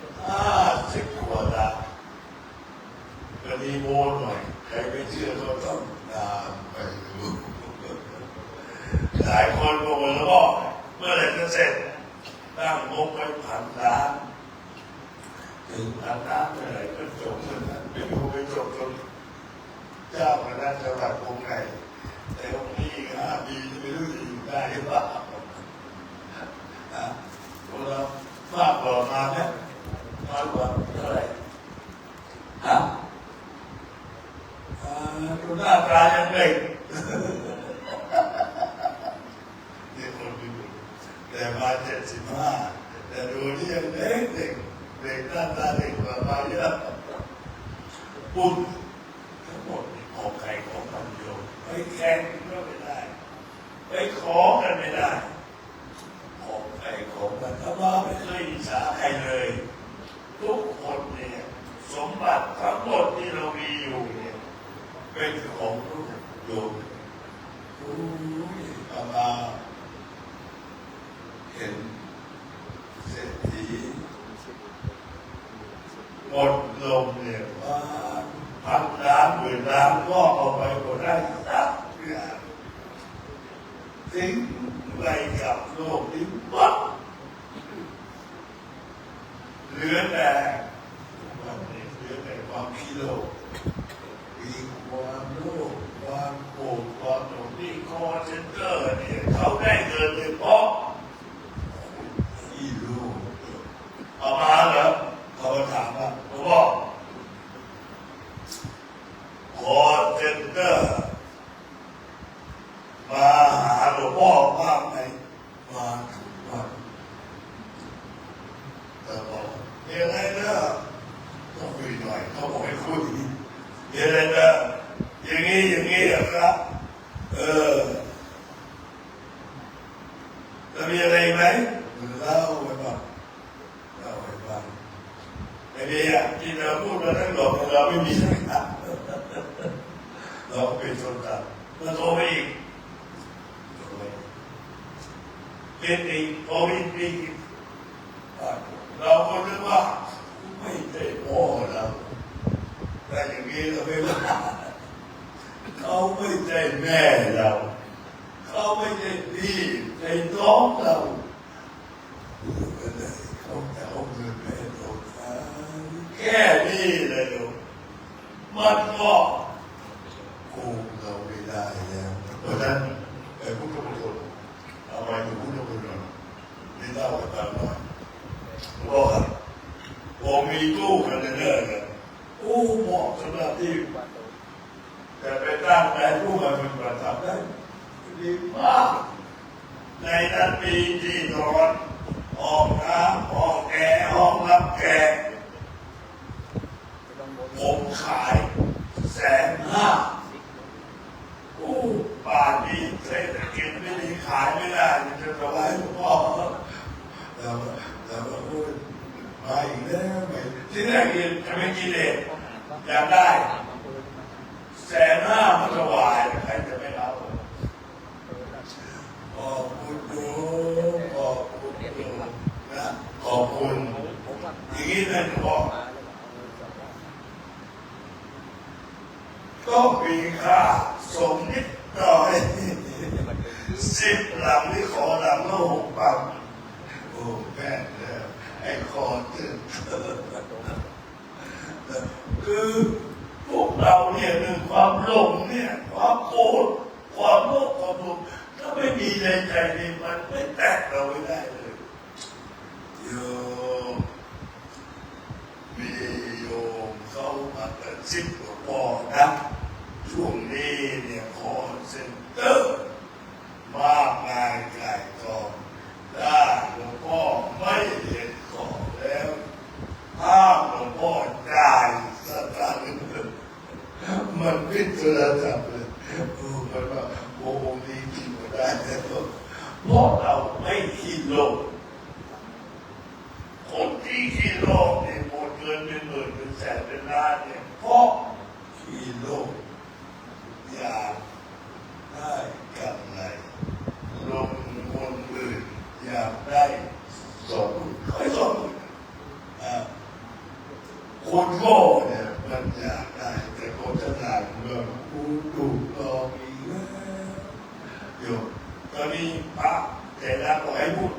50 กว่าล้านก็ดีโมหน่อยใครไม่เชื่อก็ต้องตามไปดูหลายคนบอกว่าแล้วก็เมื่อไหร่จะเสร็จตั้งงบไว้1,000 ล้านถึง1,000 ล้านเมื่อไหร่ก็จบเมื่อนั้นไม่รู้ไปจบจนเจ้าคณะจังหวัดองค์ไหนแต่องค์นี้อีก5 ปีจะไม่รู้จะอยู่ได้หรือเปล่า มากกว่ามาไหมมากกว่าเท่าไหร่ฮะดูหน้าตายังเด็กนี่คนดูแต่มา75แต่ดูที่ยังเด็กเด็กหน้าตาเด็กกว่ามาเยอะบุญทั้งหมดของใครของมันโยมไปแข่งก็ไม่ได้ไปขอกันไม่ได้ของใครของมันถ้าว่าไม่เคยอิจฉาใครเลยทุกคนเนี่ยสมบัติทั้งหมดที่เรามีอยู่เนี่ยเป็นของทุกโยมอามาเห็นเศรษฐีหมดลมเนี่ยว่าพันล้านหมื่นล้านก็เอาไปหมดได้สักอย่างทิ้งไปกับโลกนี้วัดเหลือแต่วันนี้เหลือแต่ความขี้โลภมีความโลภความโกรธความหลงนี่คอเซนเตอร์เนี่ยเขาได้เงินเลยเพราะขี้โลภเอามาเหรอเขาถามว่าหลวงพ่อคอเซนเตอร์มาหาหลวงพ่อบ้างไหมมาถึงวันแต่บอกยังไงนะต้องคุยหน่อยเขาบอกให้คุยยังไงนะอย่างนี้เหรอครับแล้วมีอะไรไหมเล่าไปบ้างไอ้เนี่ยที่เราพูดมาทั้งหมดเราไม่มีสักอย่างเราเป็นคนตัดมาโทรไปอีกเป็นอีกโทรอีกเราก็นึกว่าไม่ได้พ่อเราแต่อย่างนี้เราไม่ว่าเขาไม่ใช่แม่เราเขาไม่ใช่พี่ในน้องเราเขาจะเอาเงินไปให้เราแค่นี้เลยลูกมันก็โกงเราไม่ได้แล้วเพราะฉะนั้นไอ้พุทธมณฑลเอาไปดูพุทธมณฑลนี่เล่าให้ฟังหน่อยบอกครับผมมีตู้คอนเทนเนอร์กันเหมาะสำหรับที่แต่ไปตั้งใจตู้มาเป็นประทับได้ดีมากในนั้นมีที่นอนออกน้ำออกแอร์ห้องรับแขกผมขาย150,000ป่านนี้เศรษฐกิจไม่ดีขายไม่ได้จะถวายหลวงพ่อแล้วพูดมาอีกแล้วไปที่แรกจะไม่กินเองอยากได้150,000มาถวายใครจะไม่เอาขอบคุณโยมขอบคุณโยมนะขอบคุณอย่างนี้นะหลวงพ่อก็มีค่าสมนิดหน่อย10 หลังนี่ขอหลังละ6 ปังโอ้แม่แล้วไอ้คอตื่นคือพวกเราเนี่ยหนึ่งความหลงเนี่ยความโกรธความโลภความหลงถ้าไม่มีในใจนี่มันไม่แตกเราไม่ได้เลยโยมมีโยมเขามาเกิดซิบหลวงพ่อนะช่วงนี้เนี่ยคอเซ็นเตอร์มากมายไก่กองถ้าหลวงพ่อไม่เห็นของแล้วถ้าหลวงพ่อจ่ายสตางค์มันพิจารณาเลยมันว่าโอ้ดีจริงก็ได้แต่เพราะเราไม่คิดโลกคนที่คิดโลกเนี่ยหมดเงินเป็นหมื่นเป็นแสนเป็นล้านเนี่ยเพราะคิดโลกอยากได้กำไรลงคนอื่นอยากได้20,000ค่อย20,000คนโง่เนี่ยมันอยากได้แต่คนฉลาดเมื่อกูถูกหลอกอีกแล้วอยู่ตอนนี้พระแต่ละขอให้พูด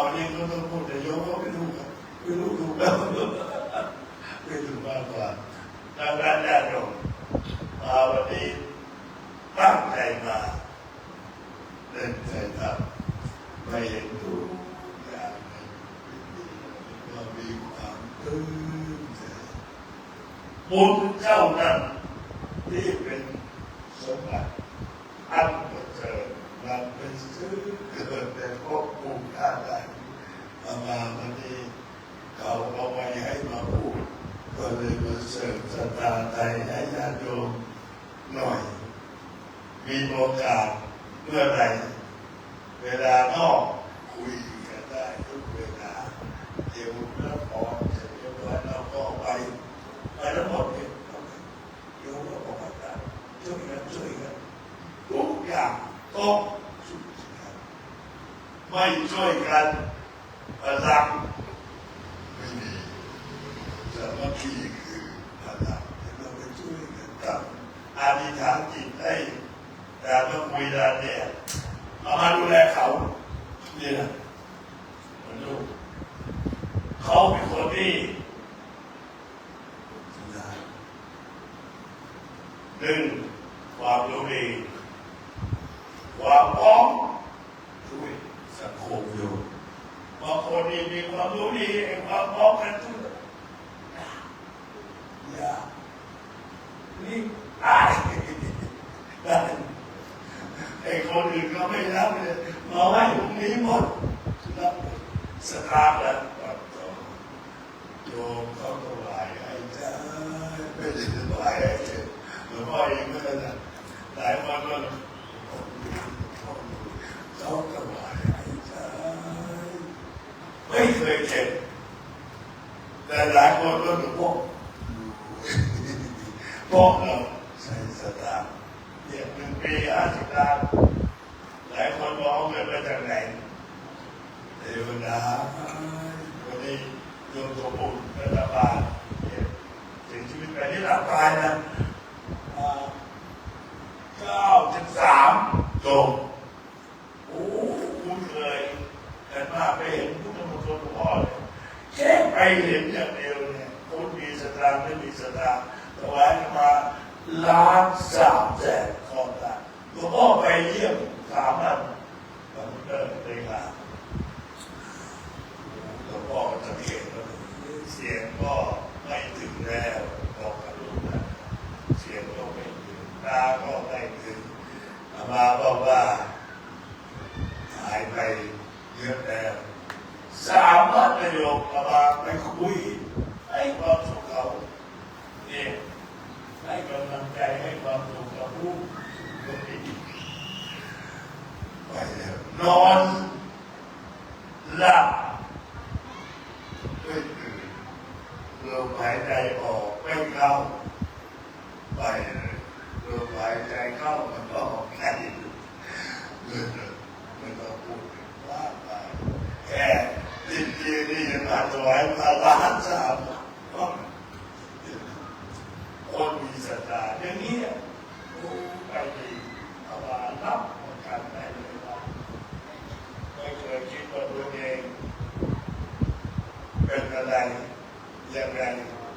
วันนี้ก็ต้องพูดแต่โยมก็ไม่รู้ถูกแล้วไม่ถูกมากกว่าดังนั้นญาติโยมวันนี้ตั้งใจมาเดินใจทำไม่เห็นทุกอย่างเลย บุญเจ้านั้นที่เป็นสมบัติอันประเสริฐนำไปซื้อเกิดแต่พวกภูมิค่าได้มาวันนี้เขาเอาไว้ให้มาพูดก็เลยมาเสริมสตาไทยให้ญาติโยมหน่อยมีโอกาสเมื่อไหร่เวลานอกคุยกันได้ทุกเวลาเดี๋ยวแล้วพอเสร็จเรียบร้อยเราก็ไปทั้งหมดเนี่ยโยมก็บอกว่าช่วยกันทุกอย่างต้องช่วยกันไม่ช่วยกันพลังไม่มีสามัคคีคือพลังเราไปช่วยกันทำอธิษฐานจิตให้แต่เมื่อคุยกันเนี่ยเอามาดูแลเขาเนี่ยมันดูเขาเป็นคนที่หนึ่งความรู้ดีความพร้อมช่วยสังคมอยู่บางคนนี่มีความรู้ดีความพร้อมกันทุกอย่างนี่ได้ไอ้คนอื่นก็ไม่รับเลยมาไว้ตรงนี้หมดรับสตาร์แล้วโยมเขาถวายให้จ้าไม่ได้ถวายให้เจ้าหลวงพ่อเองก็ได้หลายวันก็เขาถวายให้จ้าไม่เคยเจ็บแต่หลายคนก็หลวงพ่อพวกเราใช้สตางค์เนี่ย1 ปี 50 ล้านหลายคนบอกเอาเงินมาจากไหนเทวดาวันนี้โยมสมบูรณ์รัฐบาลถึงชีวิตไปที่หลับตายนะ93โยมโอ้คุณเคยแต่มาไปเห็นพุทธมณฑลหลวงพ่อเลยแค่ไปเห็นอย่างเดียวเนี่ยคุณมีสตางค์ไม่มีสตางค์ถวายมา1,300,000ข้อตาหลวงพ่อไปเยี่ยม3 วันคอมพิวเตอร์เลยค่ะหลวงพ่อก็สังเกตว่าเสียงก็ไม่ถึงแล้วบอกกับลูกนะเสียงก็ไม่ถึงตาก็ไม่ถึงมาบอกว่าหายไปเยอะแล้ว3 วันประโยคมาไปคุยให้ความสุขเขาเนี่ยให้กำลังใจให้ความสุขกับลูกคนนี้ไปแล้วนอนหลับไม่ตื่นลมหายใจออกไม่เข้าไปลมหายใจเข้ามันก็ออกแค่ไม่ต้องพูดว่าไปแค่ติดที่นี่มาถวายมา1,300,000คนมีศรัทธาอย่างนี้ไปดีเอามารับประกันได้เลยว่าไม่เคยคิดว่าตัวเองเป็นอะไรอย่างไร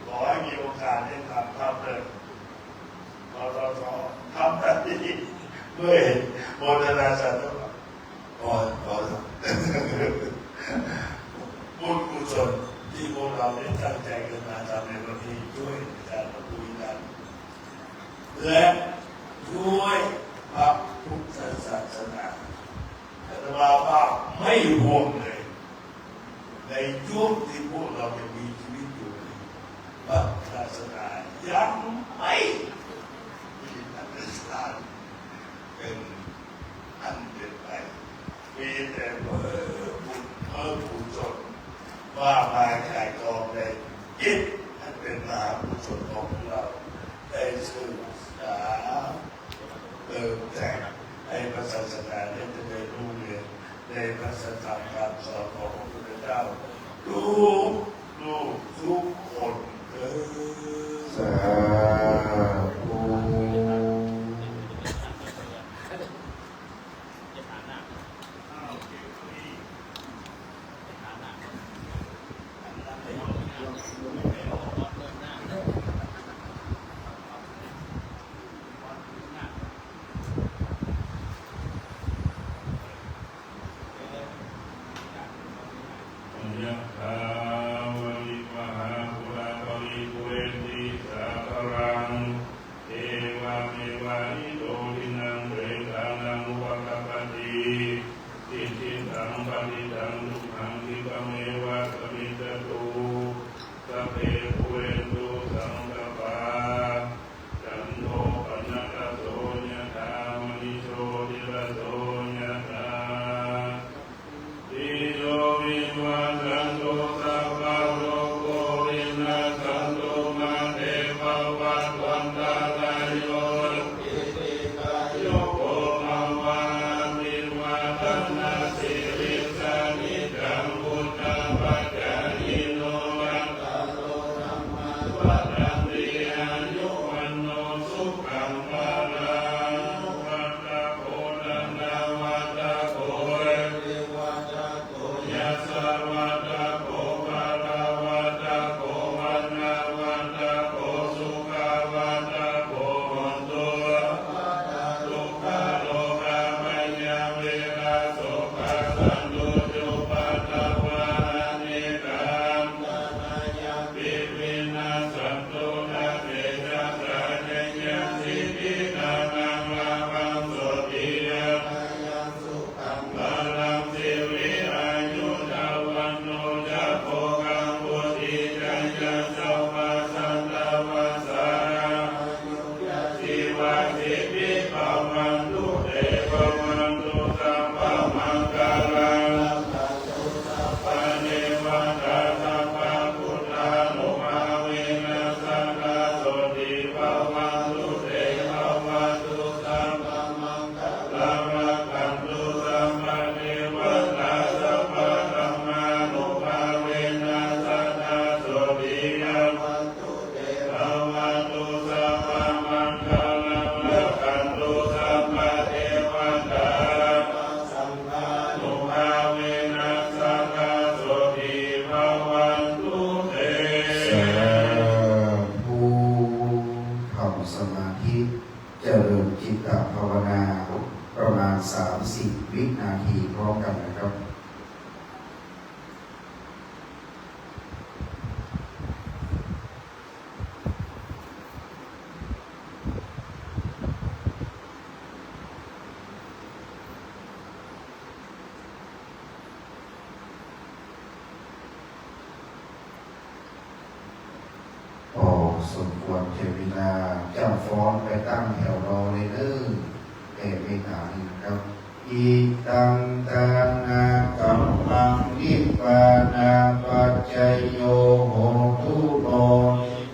ขอให้มีโอกาสได้ทำเลยทำแบบนี้เมื่อเห็นโมเดลนาสัตว์พอบุญกุศลที่พวกเราได้ตั้งใจกันมาทำในวันนี้ด้วยการคุยกันและด้วยพระพุทธศาสนาอาตมาว่าไม่ห่วงเลยในยุคที่พวกเรายังมีชีวิตอยู่พระศาสนายังไม่มีอันเป็นฐานเป็นอันเป็นไปมีแต่บุญกุศลว่ามาขายกองในจิตอันเป็นมหากุศลของเราได้ศึกษาเติมแต่งให้พระศาสนาได้เจริญรุ่งเรืองในพระสัทธรรมคำสอนของพระพุทธเจ้าทุกคนสาธุ ยะถาวริวหาปุราปริปุเรนติสาค สังปฏิตังทุกขังทิปะเมวะสมิจจตุสัพเพปุเรนตุสังกปาจันโทปนะกะโสยะถามณิโชติระโสยะถาติโยวิวัชชันตุสัพพะโลกโควินาศสันตุมาเตภวัตวันตาลายโยอิติกายุโกภวะมิวัฒนาสิริสานิจังพุทธปัจจายิโนวัตตาโลธัมมาวัฏันติอายุวันโนสุขังภาลังวัตตะโกนันทวัตตะโกเรวิวัตตะโกยัสสะวัตตะโกภาลาวัตตะโกวันนาวัตตะโกสุขาวัตตะโกหนตุวัตตะทุกขโลกาปัญญาเวราโสภะสันตุจุปัตตวานิกังนานายังปิวินาสันตุนาเตจัสสะเจยังสิทินานังลาภังโสติยังยังสุขังพลังสิริอายุจาวันโนจะโภกังบุติจันยังสัมมาสันตวัสสะอายุยะสิวะสิภิภวันตุเตภวันตุสัพพะมังคลังสัพพุสัพพะเนวัตตาสัพพะพุทธานุภาเวนะสังฆาโสติภวันตุเตภวันตุสัพพะมังคลังรักขันตุสัพพะเทวตาสัพพะธัมมานุภาเวนะสังฆาโสติภวันตุเตภวันตุสัพพะมังคลังรักขันตุสัพพะเทวตาสัพพะนุภาเวนะสังฆาโสติภวันตุเต สาธุทำสมาธิเจริญจิตตภาวนาประมาณ30 วินาทีพร้อมกันนะครับ พอสมควรเจเวลาเจ้าฟ้อนไปตั้งแถวรอเลยเด้อแต่เวลานี้นะครับอิตังตานากัมมังนิพพานาปัจจยโยโหตุโน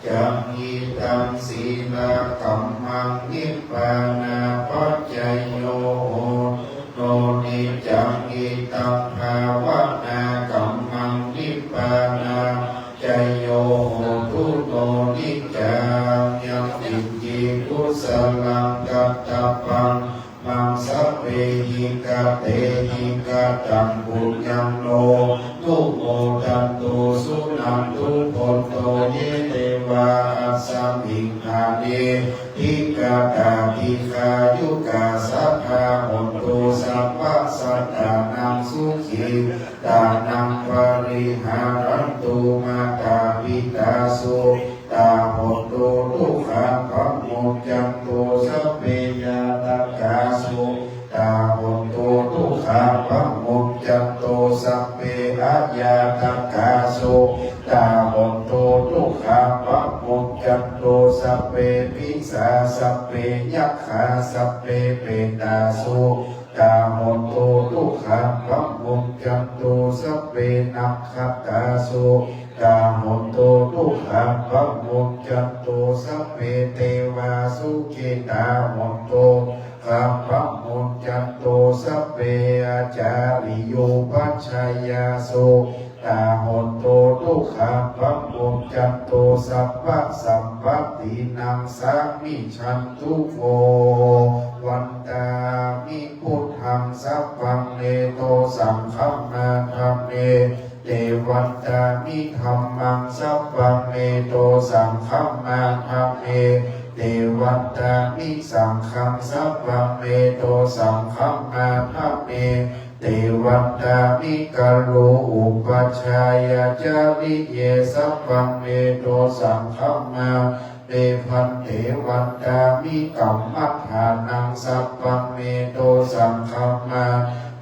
จังอิตังศีลกัมมังนิพพานาปัจจยโยโหโนนิจังอิตังภาวนากัมมังนิพพานาจโยโหตุโนนิจังยังอิจิกุสลังกัตตปังมังสัพเพหิกะเตหิกะตังปุญญังโลทุโมทันตุสุนันตุพนโตเยเตวาอัสสัมหิงอาเนทิกะตาทิคายุกาสัพพะหนตุสัพพะสัตตานังสุขีตานังปริหารันตุมาตาปิตาสุตาหนตุทุกขังขโมจันตุสัพเพยาตกาสุตาหนตุทุกขังขโมจันตุสัพเพอาญาตกาสุตาหนตุทุกขังขโมจันตุสัพเพปิสาสัพเพยัคขาสัพเพเปตาสุตาหนตุทุกขังขโมจันตุสัพเพนักขตาสุตาหนตุทุกขังขโมจันตุสัพเพเทวาสุขิตาหนตุขังขโมจันตุสัพเพอาจาริโยปัชฌายาสุตาหนตุทุกขังขโมจันตุสัพพะสัมปตินังสามิชันตุโกวันตามิพุทธังสัพพังเนโตสังฆัมนาธัมเมเตวันตามิธัมมังสัพพังเนโตสังฆัมนาธัมเมเตวันตามิสังฆังสัพพังเนโตสังฆัมนาธัมเมเตวันตามิกะโลอุปัชฌายาจาริเยสัพพังเนโตสังฆัมนาเตพันเถวันตามิกัมมัฏฐานังสัพพังเนโตสังฆัมนา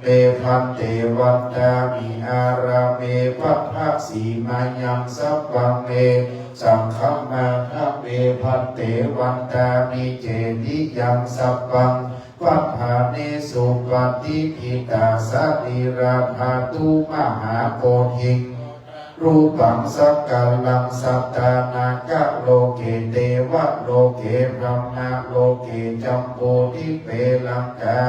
เต เปพันเตวันตามิอาราเมพัทธสีมายังสัพพังเมสังฆมาทัเปพันเตวันตามิเจติยังสัพพังวัฏฐาเนสุปฏิปิตาสัตติราภาตุมหาโพธิงรูปังสักกาลังสัตตานาคโลเกเทวะโลเกพรหมโลเกจัมโพธิเปลังกา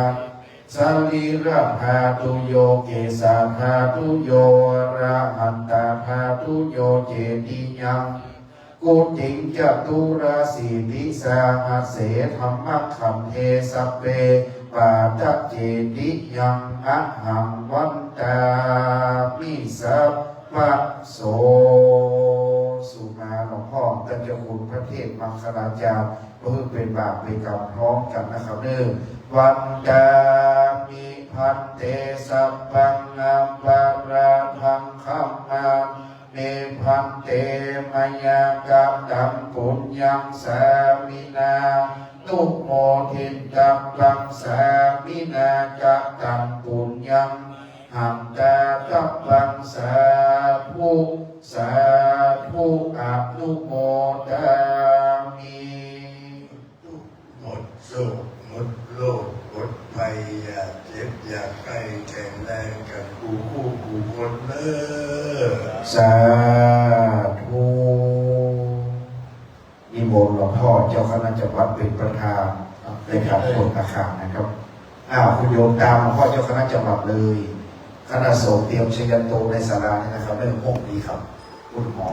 สรีระภาตุโยเกสาภาตุโยอระหันตาภาตุโยเจติยังกุติงจตุราสีติสาหัสเสธรรมคัมเทสัพเพปาตเจติยังอะหังวันตามิสัพพะโสสุมาหลวงพ่อท่านเจ้าคุณพระเทพมังคลาจารย์เพื่อเป็นบาปเป็นกรรมพร้อมกันนะครับเด้อวันตามิพันเตสัพพังอัมปาราทังคัมมาเมพันเตมยากัปตังปุญญังสามินาตุโมทินตังกังสามินากัปตังปุญญังหัมตาตัปปังสาธุสาธุอะนุโมทามิหมดโศกหมดโลกหมดภัยอย่าเจ็บอย่าไข้แข็งแรงกันคู่คนเด้อสาธุนิมนต์หลวงพ่อเจ้าคณะจังหวัดเป็นประธานในการโปรดอาคารนะครับคุณโยมตามหลวงพ่อเจ้าคณะจังหวัดเลยคณะสงฆ์เตรียมชยันโตในศาลานี่นะครับไม่ต้องพกดีครับคุณหมอ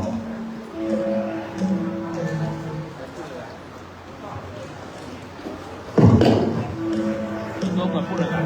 ร่วมกับผู้เลยครับ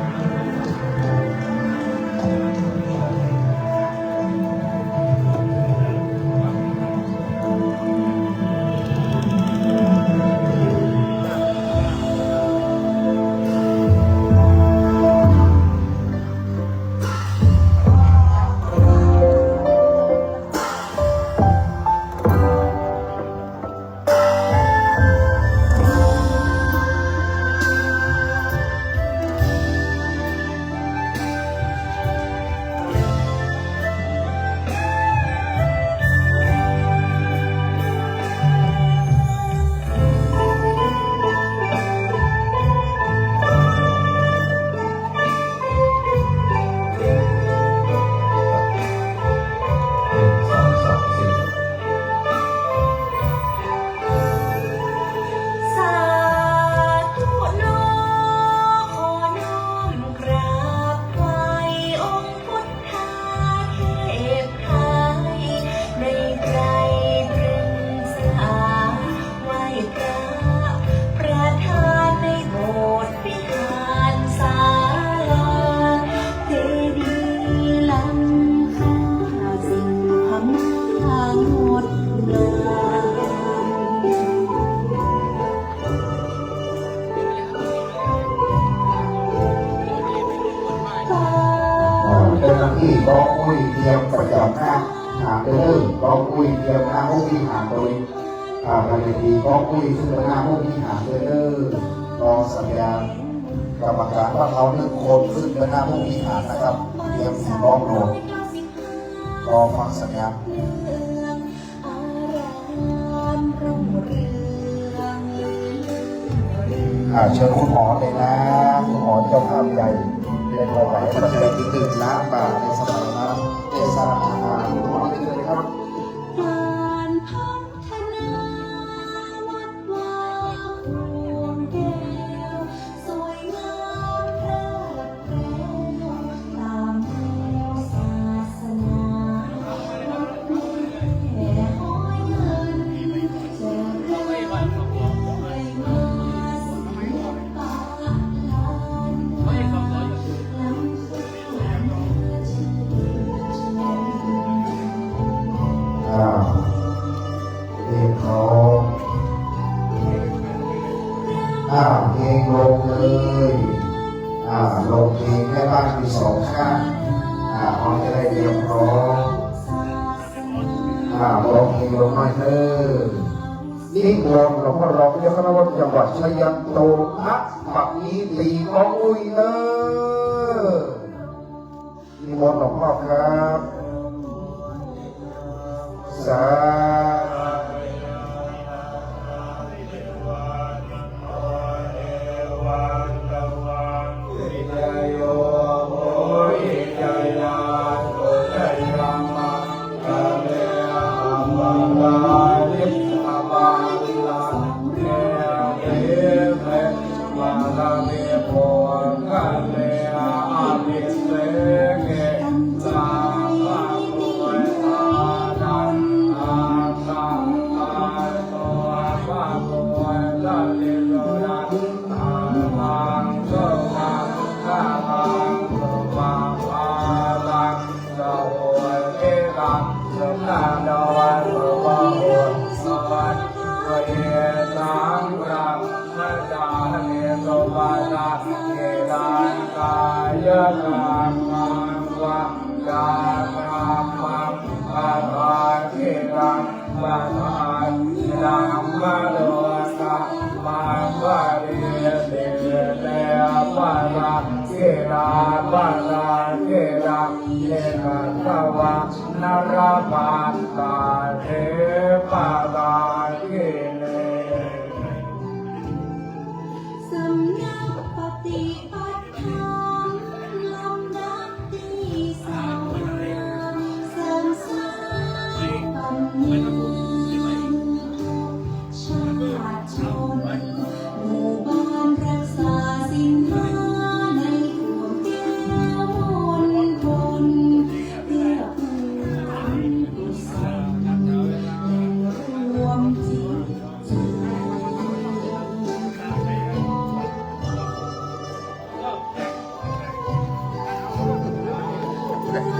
ที่กองอุ้ยเตรียมประจำหน้าหาเดินกองอุ้ยเตรียมหน้าห้องวิหารโดยภายในปีกองอุ้ยซึ่งเป็นหน้าห้องวิหารเดินกองสัญญากรรมการว่าเขาหนึ่งคนขึ้นเป็นหน้าห้องวิหารนะครับเตรียมสีกองโหนกองฟังสัญญาเชิญคุณหมอเลยนะคุณหมอเจ้าภาพใหญ่เป็นถวายปัจจัยที่1 ล้านบาทในสมัยนั้นเทศนาคุณหมอเชิญเลยครับเพลงลงเลยลงเพลงแม่บ้านมี2 ข้างเขาจะได้เรียบร้อยลงเพลงลงหน่อยเด้อนี่วงหลวงพ่อรองเจ้าคณะวัดจังหวัดชัยภูมิณบัดนี้ตีกองอุ้ยเด้อ นิมนต์หลวงพ่อครับสานาราบานตาเทปาตาเกเล สำนักปฏิบัติธรรมลำดับที่สามเสริมสร้างปัญญาชาติชนหมู่บ้านรักษาศีลห้าในทั่วแก้วมณฑลเพื่อกุศลรวมจิตใจ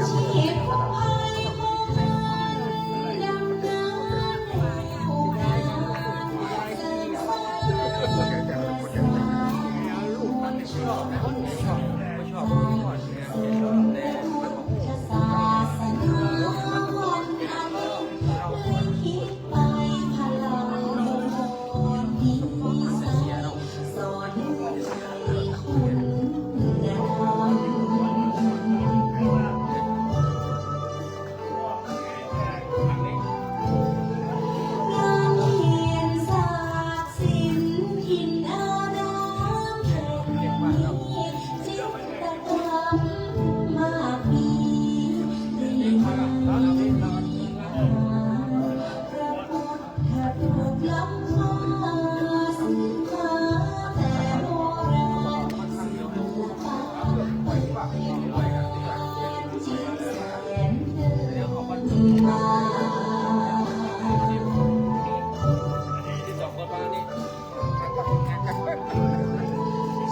ชีพภัยของมันดำน้ำในโอกาสเสริมสร้างศาสนาวันนั้นเลยคิดไปพลังโหดนิสัยสอนใจคุณธรรม งานเขียนศาสตร์ศิลป์หินอารามแห่งนี้จิตรกรรมมากมีได้มาพระพุทธรูปล้ำค่าสืบมาแต่โบราณศิลปะเป็นวานจิตแสนเดินมา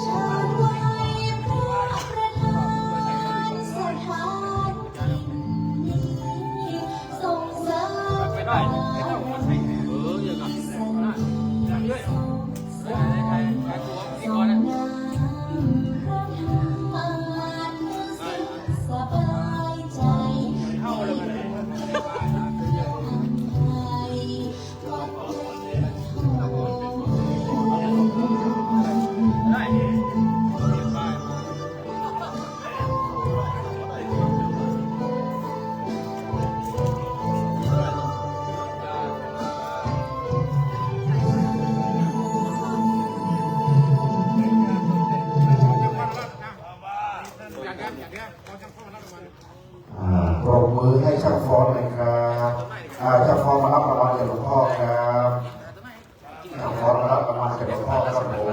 ชาติไว้พระประธานสถานที่นี้ส่งเสริมความที่สนานสงสารส่งน้ำพระทานสิ้นสบายใจให้คนไทยวัดโพ ปรบมือให้ช่างฟ้อนเลยครับช่างฟ้อนมารับรางวัลจากหลวงพ่อครับช่างฟ้อนมารับรางวัลจากหลวงพ่อครับผม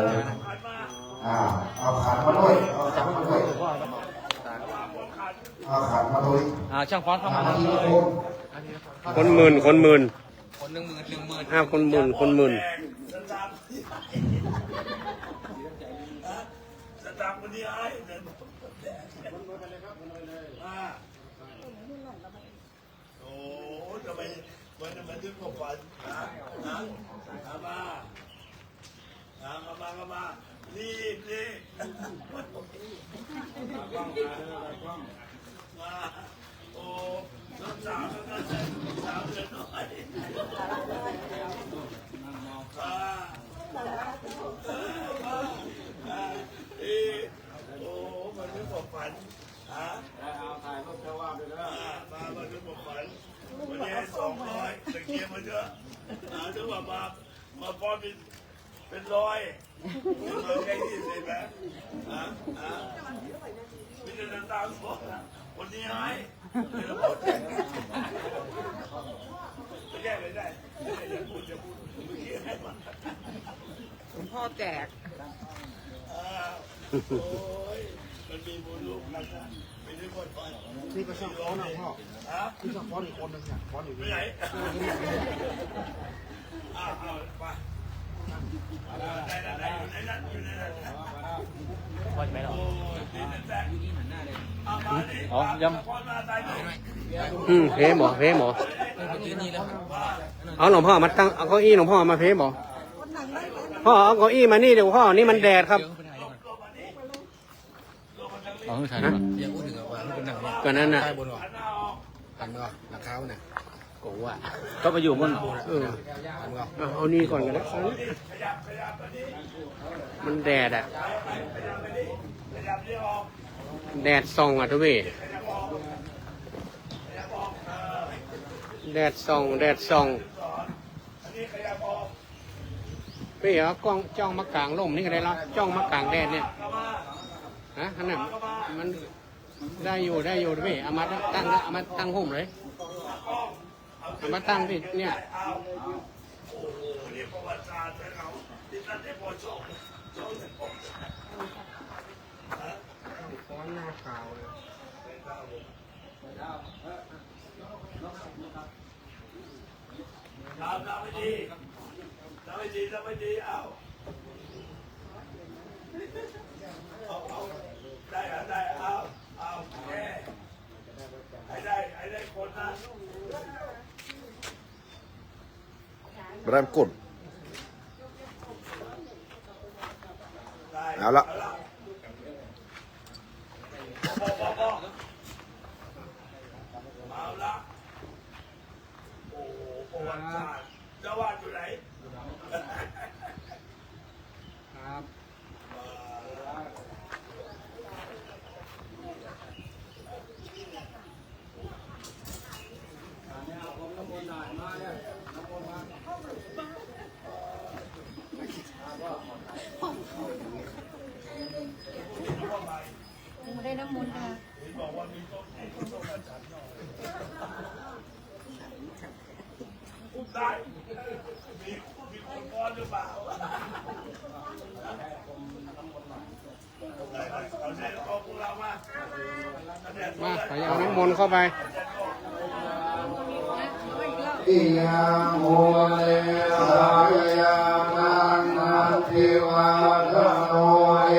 เอาขันมาด้วยเอาขันมาด้วยเอาขันมาด้วย ช่างฟ้อนเข้ามา ทีละคน คนหมื่นคนหมื่น คน10,000 คนหมื่นคนหมื่น สตางค์วันนี้ไอ้เดินโอ้ทำไมมันถึงบอกว่ามารีบมาโอ้น้องสาวก็จะสาวเดือนน้อยโอ้มันไม่บอกฝันฮะ มาเถอะถึงว่ามาป้อนเป็นร้อยมาใกล้ที่เสร็จแล้วมีแต่ตามบอกคนนี้หายไม่ต้องบอกแก้ไม่ได้อย่าพูดให้มัน หลวงพ่อแจก โอ้ยมันมีบุญลูกกันนะไม่ได้คนไป นี่ก็ชอบฟ้อนนะพ่อ ฮะ นี่ชอบฟ้อนอีกคนนึงเนี่ยฟ้อนอยู่ ไป นี่ ไหนเอาไปอยู่ในนั้นพอจะไปหรอโอ้ยนี่นั่นแหละเอามาดิพอมาตายหน่อย เพหมอเอาหลวงพ่อมาตั้งเอาเก้าอี้หลวงพ่อมาเพหมอพ่อเอาเก้าอี้มานี่เดี๋ยวพ่อนี่มันแดดครับ อ๋อใช่ไหมอย่าพูดถึงว่าเป็นหนังเนี่ย ก่อนนั้นน่ะ ใต้บนหรอหันก็หลังเท้าเนี่ย กูว่าก็ไปอยู่บนหันก็ เอานี่ก่อนกันนะมันแดดอ่ะแดดส่องอ่ะทุกพี่แดดส่องพี่เอากล้องจ้องมากลางร่มนี่ก็ได้แล้วจ้องมากลางแดดเนี่ยฮะขนาดมันได้อยู่พี่เอามาตั้งห่มเลยเอามาตั้งพี่เนี่ยฟ้อนหน้าขาวเลยทำไม่ดีเอาได้เอาแค่ให้ได้คนนะ เริ่มกุ่นเอาละ เอาละโอ้ประวัติศาสตร์เจ้าวาดอยู่ไหน ครับ ไม่ได้น้ำมนต์ค่ะ ได้มีคนป้อนหรือเปล่าเอาเด็กเอาพวกเรามา ขอเอาน้ำมนต์เข้าไป อิยังโมเลสายานันนันทิวาทโนเอ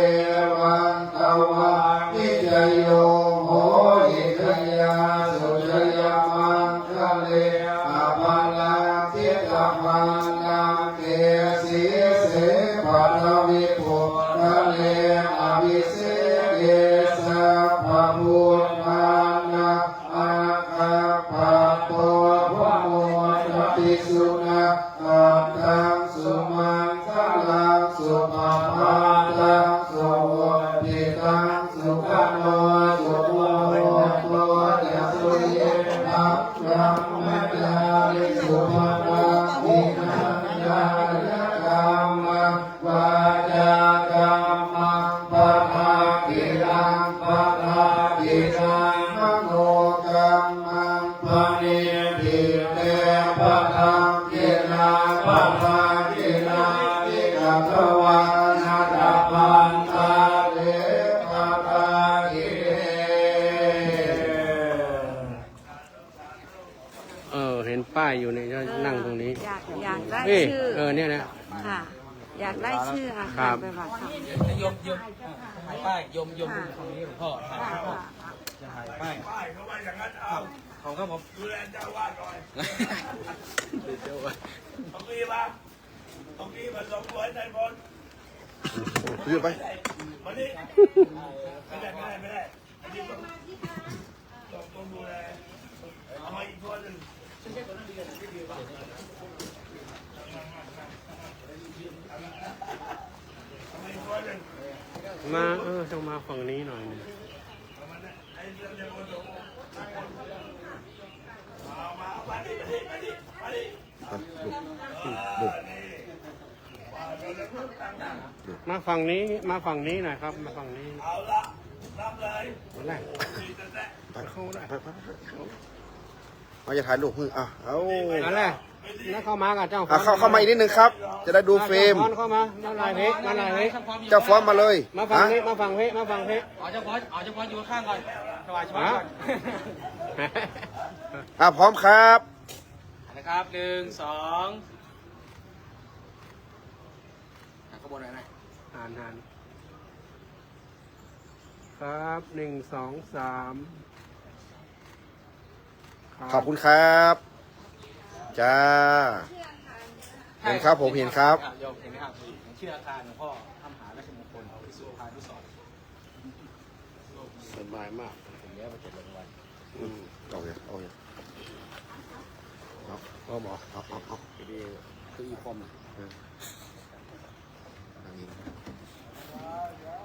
วันตวานิจโยโหอิทยาสุชยมังคะเลอภาลังทิตมังนังเกสีเสปัทวิปุคะเลอภิเสเกสัพพะพุทธานาอาคาปะโตภโมติสุนะตัตถังสุมังคลังสุภาพังสุโหติตังสุขโนสุโมโตยัสสุเยนะยัมมะจาริสุภาพังอินัญญายกรรมังวาจากรรมังปะทากิรังปะทากิรังมโนกรรมังปะเนติเตปะทังกินาปะทากินาติกัตวานาตาปันตาเดปะทากิเร เห็นป้ายอยู่เนี่ยนั่งตรงนี้ อยากได้ เอ้ย ชื่อ เนี่ยนะ ค่ะ อยากได้ชื่ออา ครั คาร บ ไปบัตรค่ะ ยมถ่ายป้ายยมตรงนี้หลวงพ่อถ่ายป้ายจะถ่ายป้าย ป้ายเขาว่าอย่างนั้นเอา เขาก็ผม ดูแลเจ้าวาดหน่อยต้องรีบมาส่งไว้ในบน ยืดไป มาดิไม่ได้อันนี้ต้องดูแลเอามาอีกตัวหนึ่งเอามาอีกตัวหนึ่ง มาต้องมาฝั่งนี้หน่อยนึง ไอ้เรื่องเดียวกันมาดิ ฝั่งนี้มาฝั่งนี้หน่อยครับมาฝั่งนี้ เอาละรับเลย มาแรก ไป เข้าได้ ไปเอาจะถ่ายรูปมือเอา มาแรกแล้วเข้ามากับเจ้า เข้ามาอีกนิดนึงครับ จะได้ดูเฟรม จ้าฟ้อนเข้ามาลายเพชรมาลายเพชร เจ้าฟ้อนมาเลย มาฝั่งนี้มาฝั่งเพชรมาฝั่งเพชร อ๋อเจ้าพออยู่ข้างก่อนถวายช้อนก่อน พร้อมครับ นะครับหนึ่งสองขบวนอะไรนะ อ่านครับ1 2 3 ขอบคุณครับจ้า เห็นครับผมเห็นครับ โยมเห็นไหมครับชื่ออาคารหลวงพ่อทำหาราชมงคลวิสุทธิพานุสรณ์ สบายมากผมแล้วมาเจ็ดรางวัล เอาเลยเอาเลย ก็บอก เอา ดีคืออีคอม